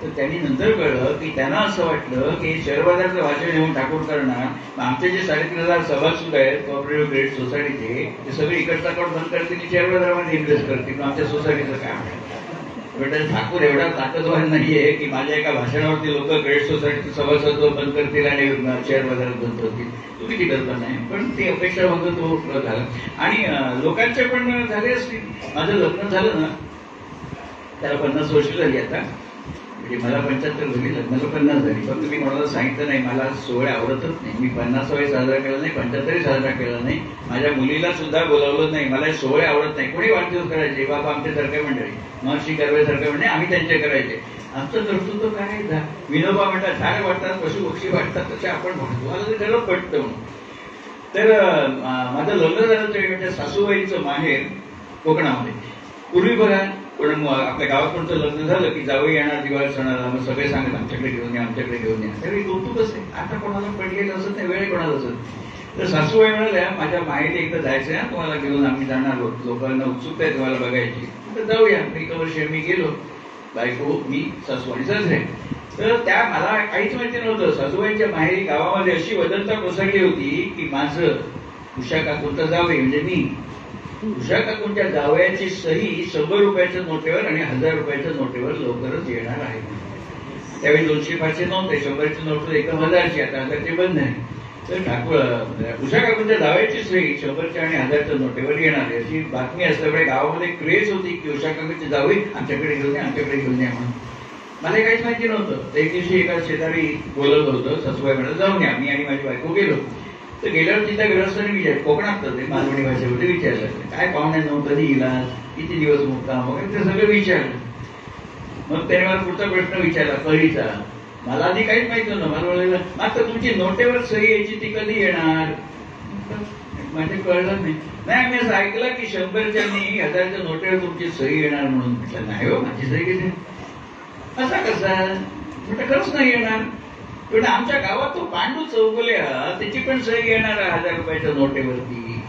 तर त्यांनी नंतर कळलं की त्यांना असं वाटलं की शेअर बाजारचं भाषण घेऊन ठाकूर करणार, आमचे जे 3,500 सभासद आहेत कोऑपरेटिव्ह क्रेडिट सोसायटीचे, ते सगळे इकडचा अकाउंट बंद करतील, शेअर बाजारामध्ये इन्व्हेस्ट करतील, आमच्या सोसायटीचं काय म्हणतात. ठाकूर एवढा ताकदवान नाहीये की माझ्या एका भाषणावरती लोक क्रेडिट सोसायटीचं सभासद बंद करतील आणि शेअर बाजारात बंद करतील. तुम्ही ती कल्पना नाही, पण ती अपेक्षा भंग तो झाला. आणि लोकांचे पण झाले असतील. माझं लग्न झालं ना, त्याला 50 वर्ष झाली आता. म्हणजे मला 75 झाली, लग्नाला 50 झाली. फक्त मी कोणाला सांगितलं नाही, मला सोहळे आवडतच नाही. मी 50वाही साजरा केला नाही, 75ही साजरा केला नाही. माझ्या मुलीला सुद्धा बोलावलं नाही. मला सोहळे आवडत नाही. कोणी वाढदिवस करायचे, बाबा आमच्यासारख्या मंडळी, महर्षी कर्वेसारख्या म्हणजे आम्ही त्यांचे करायचे. आमचं कर्तृत्व काय, विनोबा म्हणतात झाडे वाटतात, पशु पक्षी वाटतात, तसे आपण म्हणतो. मला ते खरं पटतं म्हणून. तर माझं लग्न झालं तरी म्हणजे सासूबाईंचं माहेर कोकणामध्ये. पूर्वी बघा पण आपल्या गावात कोणतं लग्न झालं की जावई येणार दिवाळी सणाला, मग सगळे सांगत आमच्याकडे घेऊन या, आमच्याकडे घेऊन या. त्यावेळी कौतुक असते. आता कोणाला पडलेलं असत नाही, वेळ कोणाला असत. तर सासूबाई म्हणाल्या माझ्या माहेरी एकदा जायचं आहे, तुम्हाला घेऊन आम्ही जाणार, लोकांना उत्सुकता आहे तुम्हाला बघायची, तर जाऊया. एक वर्ष मी गेलो, बायको, मी, सासू आणि सासरे. तर त्या मला काहीच माहिती नव्हतं. सासूबाईंच्या माहेरी गावामध्ये अशी वदंता पसरली होती की माझं उषा काकूंचा जावई म्हणजे मी, उषा काकूंच्या जावयाची सही 100 रुपयाच्या नोटेवर आणि 1000 रुपयाच्या नोटेवर लवकरच येणार आहे. त्यावेळी 200-500 नव्हते, 100ची नोट एकदम 1000ची, आता 1000ची बंद आहे. तर ठाकूर उषा काकूंच्या जावयाची सही 100च्या आणि 1000च्या नोटेवर येणार आहे अशी बातमी असल्यामुळे गावामध्ये क्रेज होती की उषा काकूंची जावई आमच्याकडे घेऊन या, आमच्याकडे घेऊन या म्हणून. मला काहीच माहिती नव्हतं. एक दिवशी एका शेजारी बोलत होतं, सासूबाई म्हणत जाऊन या. मी आणि माझी बायको गेलो. तर गेल्यावर तिथं ग्रहस्थांनी विचार कोकणात मालवणी भाषेमध्ये विचारलं काय पाहुण्यांना कधी इलाज, किती दिवस मुक्काम वगैरे ते सगळं विचारलं. मग त्याने मला पुढचा प्रश्न विचारला कळीचा. मला आधी काहीच माहिती नव्हतं. मला बोलायला मात्र तुमची नोटेवर सही यायची ती कधी येणार, म्हणजे कळलं नाही. नाही मी असं ऐकलं की 100च्या आणि 1000च्या नोटेवर तुमची सही येणार म्हणून. म्हटलं नाही हो, माझी सही किती, असा कसा, म्हटलं खरंच नाही येणार. पण आमच्या गावात तो पांडू चौगुले त्याची पण सही येणार 1000 रुपयाच्या नोटेवरती.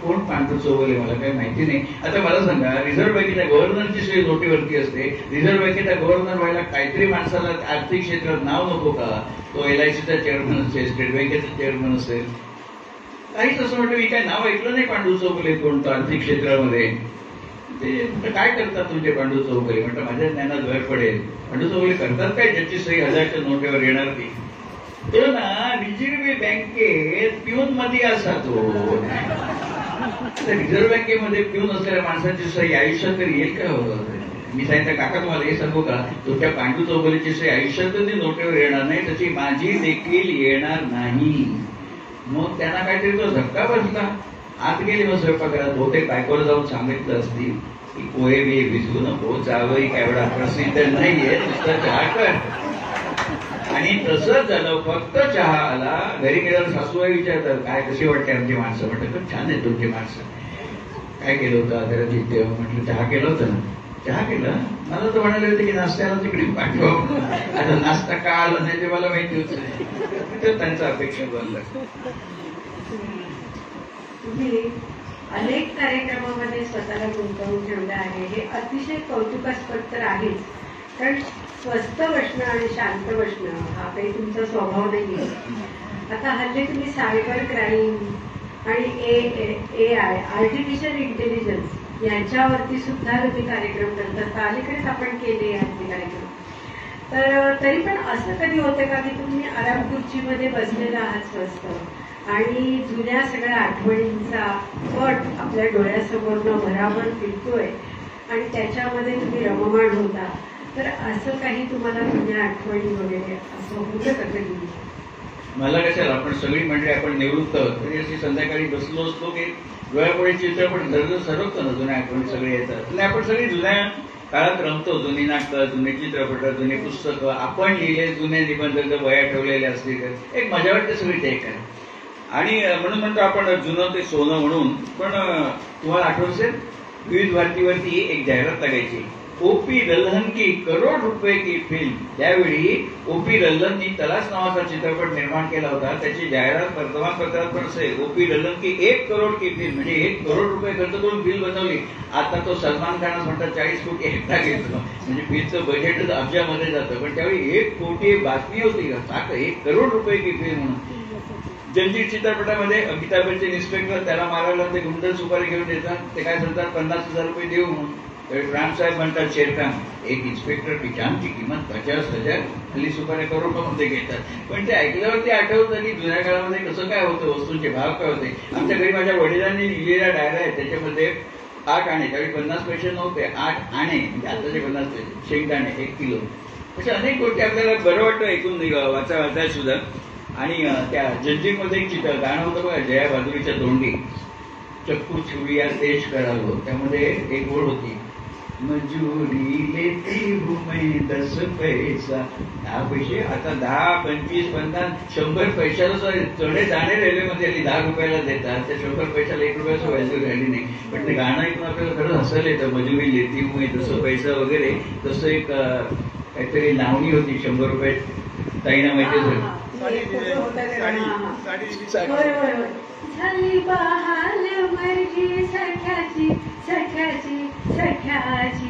कोण पांडू चौगुले मला काही माहिती नाही. आता मला सांगा, रिझर्व्ह बँकेच्या गव्हर्नरची सोय नोटीवरती असते. रिझर्व्ह बँकेचा गव्हर्नर व्हायला काहीतरी माणसाला आर्थिक क्षेत्रात नाव नको का? तो LICचा चेअरमन असेल, स्टेट बँकेचा चेअरमन असेल, काहीच असं म्हटलं. मी काय नाव ऐकलं नाही पांडू चौगुले कोणतं आर्थिक क्षेत्रामध्ये. ते काय करतात तुमचे पांडू चौगुले? म्हटलं माझ्या ज्ञानात भर पडेल. पांडू चौगुले करतात काय? ज्याची सही 1000च्या नोटेवर येणार ती. तो ना रिझर्व्ह बँकेत पिऊन मध्ये असा तो. रिझर्व्ह बँकेमध्ये पिऊन असलेल्या माणसाची सही आयुष्यात तरी येईल का? मी सांगितलं काका तुम्हाला हे सांगू का, तुमच्या पांडू चौगुलेची सही आयुष्यात ती नोटेवर येणार नाही, तशी माझी देखील येणार नाही. मग त्यांना काहीतरी तो धक्का बसला. आत गेली मग स्वयंपाकघरात. बहुतेक बायकोला जाऊन सांगितलं असतील की पोहे बी भिजवू नको, जावई काय एवढा प्रसिद्ध नाहीये, नुसतं चहा कर. आणि तसंच झालं. फक्त चहा आला. घरी गेल्यावर सासूबाई विचारतात काय कशी वाटते आमची माणसं? म्हटलं खूप छान आहेत तुमची माणसं. काय केलं होतं जरा तिथे? म्हटलं चहा केलं होतं ना. चहा केलं? मला तर म्हणाले होते की नाश्त्याला तिकडे पाठवा. आता नाश्ता का आला नाही ते मला माहिती होतं. तर त्यांचा अपेक्षा बनलं.
तुम्ही अनेक कार्यक्रमामध्ये स्वतःला गुंतवून ठेवलं आहे, हे अतिशय कौतुकास्पद तर आहेच. कारण स्वस्थ बसणं आणि शांत बसणं हा काही तुमचा स्वभाव नाहीये. आता हल्ली तुम्ही सायबर क्राईम आणि AI आर्टिफिशियल इंटेलिजन्स यांच्यावरती सुद्धा तुम्ही कार्यक्रम करतात. अलीकडेच आपण केले आहेत कार्यक्रम. तर तरी पण असं कधी होतं का की तुम्ही आराम खुर्चीमध्ये बसलेला आहात स्वस्थ आणि जुन्या सगळ्या आठवणींचा पट आपल्या डोळ्यासमोरनं भराभर फिरतोय आणि त्याच्यामध्ये तुम्ही रममाण होता? तर असं काही तुम्हाला जुन्या आठवणी वगैरे असं होतं का कधी?
मला कशाला, आपण सगळी मंडळी आपण निवृत्त तरी अशी संध्याकाळी बसलो असतो की डोळ्यापुढे चित्रपट जर सरकतो ना, जुन्या आठवणी सगळे येतात. आणि आपण सगळी जुन्या काळात रमतो. जुनी नाटकं, जुने चित्रपट, जुनी पुस्तकं, आपण लिहिले जुने निबंध जर वया ठेवलेले असतील तर एक मजा वाटते सगळी ते काय. आणि म्हणून म्हणतो आपण जुनं ते सोनं म्हणून. पण तुम्हाला आठवण असेल विविध भारतीवरती एक जाहिरात लागायची, O.P. लल्हन की करोड रुपये की फिल्म. त्यावेळी O.P. लल्हननी तलाश नावाचा चित्रपट निर्माण केला होता. त्याची जाहिरात वर्तमानपत्रात पण असेल, O.P. लल्हन की 1 करोड की फिल्म, म्हणजे 1 करोड रुपये खर्च करून फिल्म बनवली. आता तो सलमान खान म्हणतात 40 कोटी एकटा घेतलं, म्हणजे फिल्मचं बजेटच अब्जामध्ये जातं. पण त्यावेळी 1 कोटी बातमी होती का, 1 करोड रुपये की फिल्म म्हणून. जंजीर चित्रपटामध्ये अमिताभ बच्चन इन्स्पेक्टर, त्याला मारायला ते गुंड सुपारी घेऊन देतात. ते काय म्हणतात 50,000 रुपये देऊ म्हणून. राम साहेब म्हणतात शेरखान, एक इन्स्पेक्टर की जामची किंमत 50,000, हल्ली सुपारी करोडमध्ये घेतात. पण ते ऐकल्यावरती आठवतं की जुन्या काळामध्ये कसं काय होतं, वस्तूंचे भाव काय होते. आमच्या घरी माझ्या वडिलांनी लिहिलेल्या डायऱ्या आहेत, त्याच्यामध्ये 8 आणे, त्यावेळी 50 पैसे नव्हते, 8 आणे म्हणजे आताचे 50 पैसे, शेंगदाणे 1 किलो, अशा अनेक गोष्टी आपल्याला बरं वाटतं ऐकून वाचायला सुद्धा. आणि त्या जंजीरमध्ये एक चित्र गाणं होतं बघा, जया भादुरीच्या तोंडी, चक्कू छुरिया तेज करालो, त्यामध्ये एक ओळ होती, मजुरी लेती हूँ मैं 10 पैसा. 10 पैसे आता 10, 25, 50, 100 पैशाला चढे जाणे रेल्वेमध्ये आली 10 रुपयाला देतात. त्या 100 पैशाला 1 रुपयाचं व्हॅल्यू राहिली नाही. पण ते गाणं ऐकून आपल्याला खरंच हसायला येतं, मजुरी लेती हूँ मैं 10 पैसा वगैरे. तसं एक काहीतरी लावणी होती 100 रुपये, ताईना माहिती
झाली बहाल मर्जी सख्याची सख्याची सख्याची,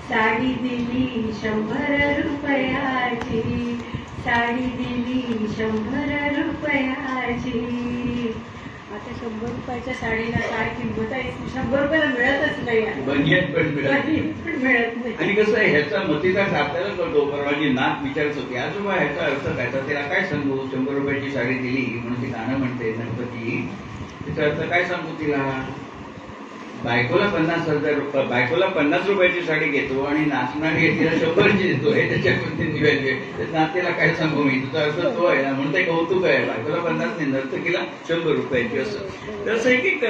साडी दिली 100 रुपयाची, साडी दिली 100 रुपयाची. आता 100 रुपयाच्या साडीला काय किंमत आहे? 100 रुपयाला मिळतच नाही,
बनियन पण
मिळत नाही.
आणि कसं आहे ह्याचा मतितार्थ आपल्याला कळतो. परवाची नात विचारत होती, आजोबा ह्याचा अर्थ काय? तर तिला काय सांगू, 100 रुपयाची साडी दिली म्हणून ती गाणं म्हणते गणपती, त्याचा अर्थ काय सांगू तिला? बायकोला 50,000 रुपये, बायकोला 50 रुपयाची साडी घेतो आणि नाचणारी तिला 100ची देतो, हे त्याच्या कोणती व्हॅल्यू आहे? नातेला काय सांगू मी, तुझा अर्थ तो आहे ना, म्हणून ते कौतुक आहे. बायकोला 50 नाही, नर्तकीला 100 रुपयाची असं. तसं एक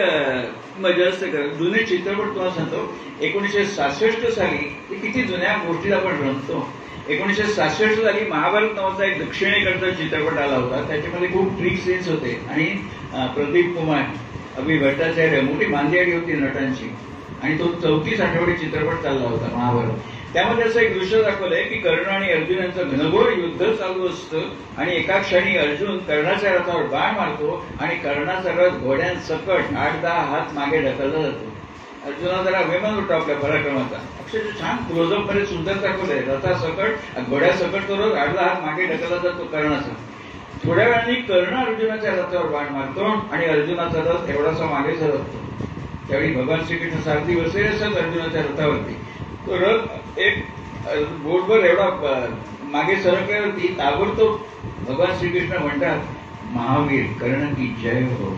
मजा असते. जुने चित्रपट तुम्हाला सांगतो, 1966 साली किती जुन्या गोष्टीला आपण रमतो. 1966 साली महाभारत नावाचा एक दक्षिणेकडचा चित्रपट आला होता. त्याच्यामध्ये खूप ट्रिक सीन्स होते आणि प्रदीप कुमार, अभि भट्टाचार्य, मोठी मांदियाळी होती नटांची. आणि तो 34 आठवडे चित्रपट चालला होता महाभारत. त्यामध्ये असं एक दृश्य दाखवलंय की कर्ण आणि अर्जुन यांचं घनघोर युद्ध चालू असतं आणि एका क्षणी अर्जुन कर्णाच्या रथावर बाण मारतो आणि कर्णाचा रथ घोड्यांसकट 8-10 हात मागे ढकलला जातो. अर्जुना जरा अभिमान होतो आपल्या पराक्रमाचा. अक्षरशः छान क्लोजअप मध्ये सुंदर दाखवलंय. रथासकट घोड्यासकट तो रथ 8-10 हात मागे ढकलला जातो कर्णाचा. थोड्या वेळाने कर्ण अर्जुनाच्या रथावर बाण मारतो आणि अर्जुनाचा रथ एवढासा मागे सरकतो. त्यावेळी भगवान श्रीकृष्ण सारथी बसले असतात अर्जुनाच्या रथावरती. तो रथ एक बोटभर एवढा मागे सरकल्यावरती ताबडतोब भगवान श्रीकृष्ण म्हणतात, महावीर कर्ण की जय हो.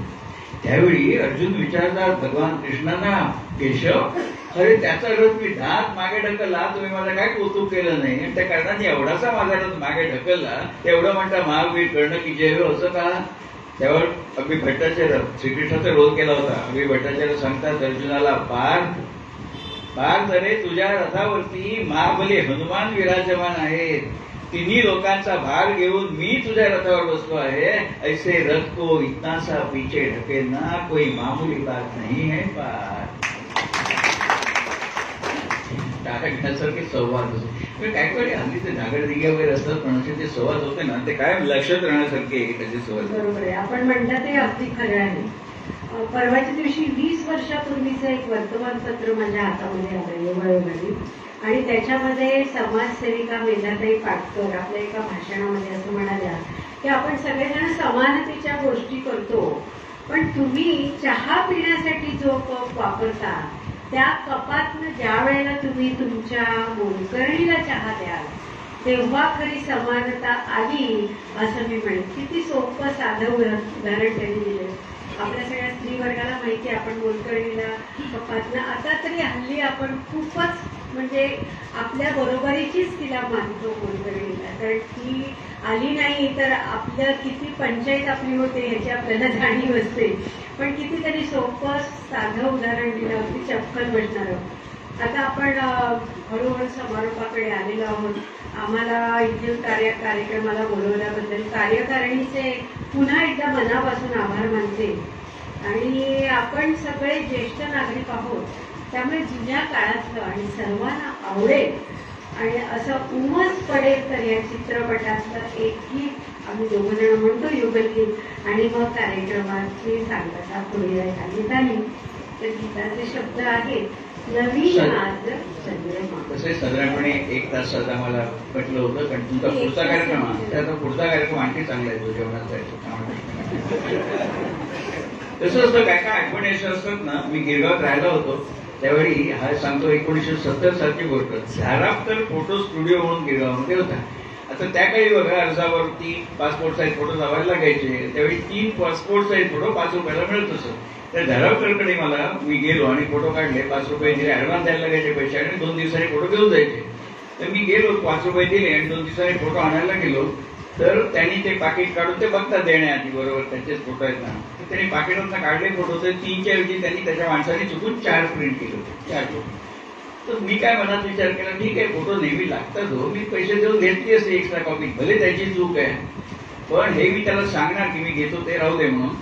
त्यावेळी अर्जुन विचारतात भगवान कृष्णांना, केशव अरे त्याचा रथ मी 10 हात मागे ढकलला, तुम्ही माझं काय कौतुक केलं नाही. आणि त्या कर्णाने एवढासा माझा रथ मागे ढकलला, तेवढं म्हणता महावीर कर्ण की जय हो असं का. त्यावर अभि भट्टाचार्य श्रीकृष्णाचा रोल केला होता. अभि भट्टाचार्य सांगतात अर्जुनाला, पार तरे तुझ्या रथावरती महाबली हनुमान विराजमान आहेत. तिन्ही लोकांचा भार घेऊन मी तुझ्या रथावर बसलो आहे. ऐसे रथ को इतना सा पीछे ढकेलना कोई मामूली बात नहीं है. पार टाटा घेण्यासारखे संवाद असतो. काय काय हल्ली ते झागडदिग्या वगैरे असतात पण असे ते संवाद होते ना, ते काय लक्षात राहण्यासारखे त्याचे संवाद.
बरोबर आहे. आपण म्हणता ते अगदी खरं आहे. परवाच्या दिवशी 20 वर्षापूर्वीचं एक वर्तमानपत्र माझ्या हातामध्ये आलं योगायोगाने, आणि त्याच्यामध्ये समाजसेविका मेधाताई पाटकर आपल्या एका भाषणामध्ये असं म्हणाल्या की आपण सगळेजण समानतेच्या गोष्टी करतो, पण तुम्ही चहा पिण्यासाठी जो कप वापरता त्या कपातनं ज्या वेळेला तुम्ही तुमच्या मोलकरणीला चहा द्याल तेव्हा खरी समानता आली असं मी म्हणेन. किती सोपं साधं उदाहरण त्यांनी दिलं. आपल्या सगळ्या स्त्री वर्गाला माहिती आहे आपण मोलकरणीला कपातनं, आता तरी हल्ली आपण खूपच म्हणजे आपल्या बरोबरीचीच तिला मानतो मोलकरणीला, कारण ती आली नाही तर आपलं किती पंचायत आपली होते ह्याची आपल्याला जाणीव असते. पण कितीतरी सोपं साधं उदाहरण दिलं, अगदी चपखल बसणार. आता आपण हळूहळू समारोपाकडे आलेलो आहोत. आम्हाला इथे कार्यक्रमाला बोलवल्याबद्दल कार्यकारिणीचे पुन्हा एकदा मनापासून आभार मानते. आणि आपण सगळे ज्येष्ठ नागरिक आहोत, त्यामुळे जुन्या काळातलं आणि सर्वांना आवडेल आणि असं उमस पडेल तर या चित्रपटातलं एक गीत आम्ही 2 जण म्हणतो युगलगीत, आणि मग कार्यक्रमाची सांगता पुढे सांगण्यात आली. तर गीताचे शब्द आहेत, नवीन आज चंद्रमा.
तसे साधारणपणे 1 तासात आम्हाला म्हटलं होतं, कारण तुमचा पुढचा कार्यक्रम आहे, त्याचा पुढचा कार्यक्रम आणखी चांगला आहे. तो जेवणात तसं असतं. काय काय आठवणी अशा असतात ना. मी गिरगावात राहिला होतो त्यावेळी, हा सांगतो 1970 सालची गोष्ट. झारापकर फोटो स्टुडिओ म्हणून गिरगावमध्ये होता. आता त्या काही बघा अर्जावरती पासपोर्ट साईज फोटो लावायला लागायचे. त्यावेळी 3 पासपोर्ट साईज फोटो 5 रुपयाला मिळत असं. त्या झारापकरकडे मी गेलो आणि फोटो काढले. 5 रुपये दिले, ऍडव्हान्स द्यायला लागायचे पैसे, आणि 2 दिवसांनी फोटो घेऊन जायचे. तर मी गेलो, 5 रुपये दिले आणि 2 दिवसांनी फोटो आणायला गेलो. तर त्यांनी ते पाकिट काढून ते बघतात देण्याआधी, बरोबर त्यांचेच फोटो आहेत ना. तर त्यांनी पाकिटातून काढले फोटो, तर 3च्या ऐवजी त्यांनी त्याच्या माणसाने चुकून 4 प्रिंट केले होते, 4 फोटो. तर मी काय मनात विचार केला, ठीक आहे फोटो नेहमी लागतात हो, मी पैसे देऊन घेतली असते एक्स्ट्रा कॉपी, भले त्याची चूक आहे, पण हे मी त्याला सांगणार की मी घेतो ते राहू दे म्हणून.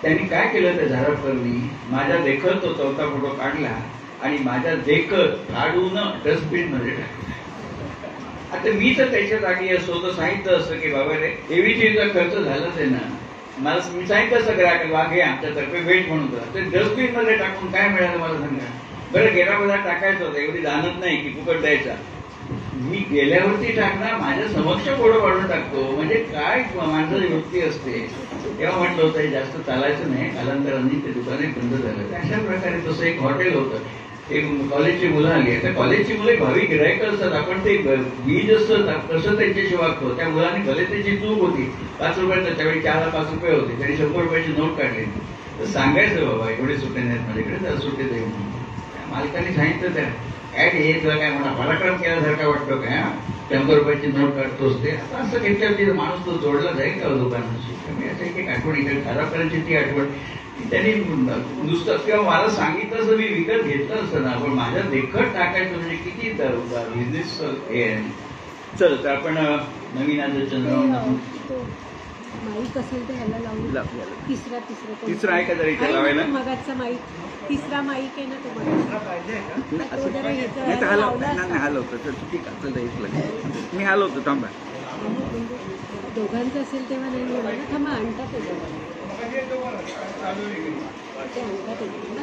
त्यांनी काय केलं त्या झारापकरनी, माझ्या देखत तो 4था फोटो काढला आणि माझ्या देखत काढून डस्टबिन मध्ये टाकला. आता मी तर त्याच्या जागी असतो तर सांगितलं असतं की बाबा रे देवीचा खर्च झालाच आहे ना, मला मी सांगितलं असं ग्राहक वाघे आमच्यातर्फे भेट म्हणून ते डस्टबिन मध्ये टाकून काय मिळालं मला सांगा बरं. गेल्यामध्ये टाकायचं होतं, एवढी जाणत नाही की फुकट द्यायचा. मी गेल्यावरती टाकणार, माझ्या समक्ष फोटो काढून टाकतो, म्हणजे काय माणसाची वृत्ती असते. तेव्हा म्हटलं होतं जास्त चालायचं नाही, कालांतराने ते दुकाने बंद झालं. अशा प्रकारे तसं एक हॉटेल होतं, एक कॉलेजची मुलं आली. त्या कॉलेजची मुलं भावी गिरायक असतात, आपण ते बीज असतं कसं त्यांच्याशी वागतो. त्या मुलांनी भले त्याची चूक होती, 5 रुपयाचं त्यावेळी 4ला 5 रुपये होते, त्यांनी 100 रुपयाची नोट काढली. तर सांगायचं बाबा एवढे सुट्टे नाहीत माझ्याकडे, तर सुट्टे देऊ म्हणून. मालकाने सांगितलं त्या काय हे तुला काय म्हणा पराक्रम केल्यासारखा वाटतो काय, 100 रुपयाची नोट काढतोच ते. आता असं घेतल्यावरती माणूस तो जोडला जाईल का दुकानाशी. त्यामुळे असं एक आठवण इकडे खराब करायची ती आठवण त्यांनी नुसतं किंवा मला सांगितलं असं मी विकत घेतलं असतं ना, पण माझ्या देखत टाकायचं म्हणजे किती बिझनेस हे आहे. चल तर आपण नवीन आज चंद्रबाबू
माईक असेल तर ह्याला लावून
लावूया.
तिसरा
तिसरा आहे का जरा इथे लावायला?
मगाचा माईक तिसरा माईक आहे ना तो मगाचा.
नाही,
तो
असं
जरा ह्याचा
नाही तर
लावला
नाही
असता.
हलवतो तर ठीक आहे आपल्याला एक लागेल. मी हलवतो थांबा.
म्हणजे दोघांचं असेल तेव्हा नाही होणार ना. थांबा आणतात ते दोघांना. ते आणतात ते ना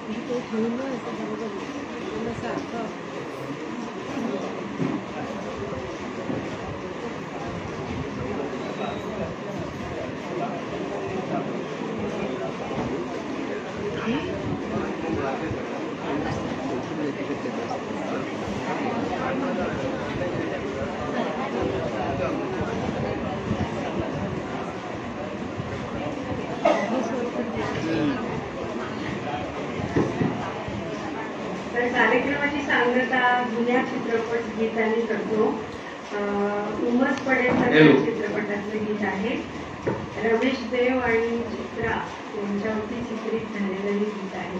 म्हणजे ते ठेवून ना असं बरोबर मला सारखं
तर कार्यक्रमाची सांगता जुन्या चित्रपट गीतांनी करतो. उमस पडेल चित्रपटातलं गीत आहे. रमेश देव आणि चित्रा यांच्यावरती चित्रित झालेलं हे गीत आहे.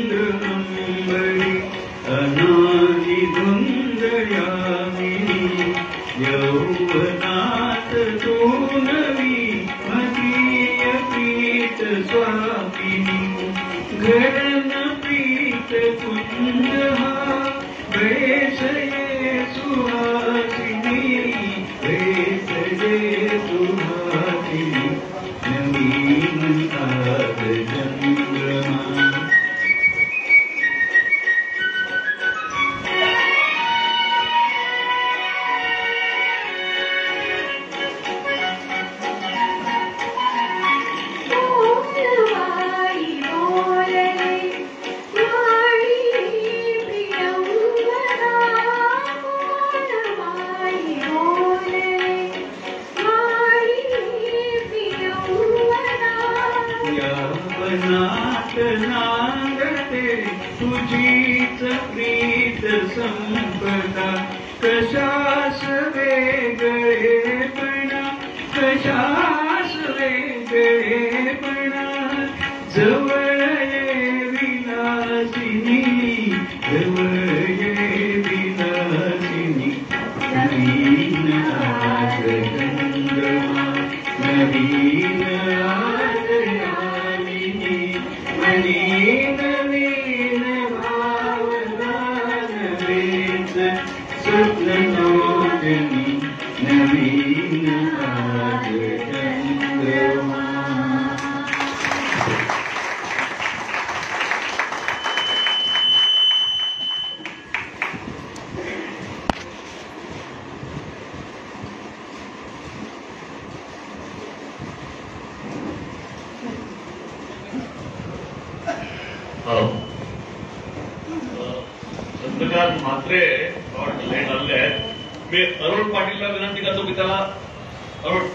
चंद्रमंबरी अनादि धुंदयामिनी यौवनात तू नवी मदीय प्रीत स्वामिनी घरन प्रीत कुंज हा वैसये सुहासिनी वैसये सुहासिनी नवीन आद चंद्रमा यावनात नांदते तुझीच प्रीत संपदा कशास वेगळेपणा कशास वेगळेपणा जवळ ये विलासिनी जवळ ये विलासिनी नवीन आज चंद्रमा नवीन आज यामिनी नवीन नवीन भावना नवीन स्वप्नलोचनी नवीन आज चंद्रमा
चंद्रकांत म्हात्रे लेट आले आहेत. मी अरुण पाटीलला विनंती करतो की त्याला अरुण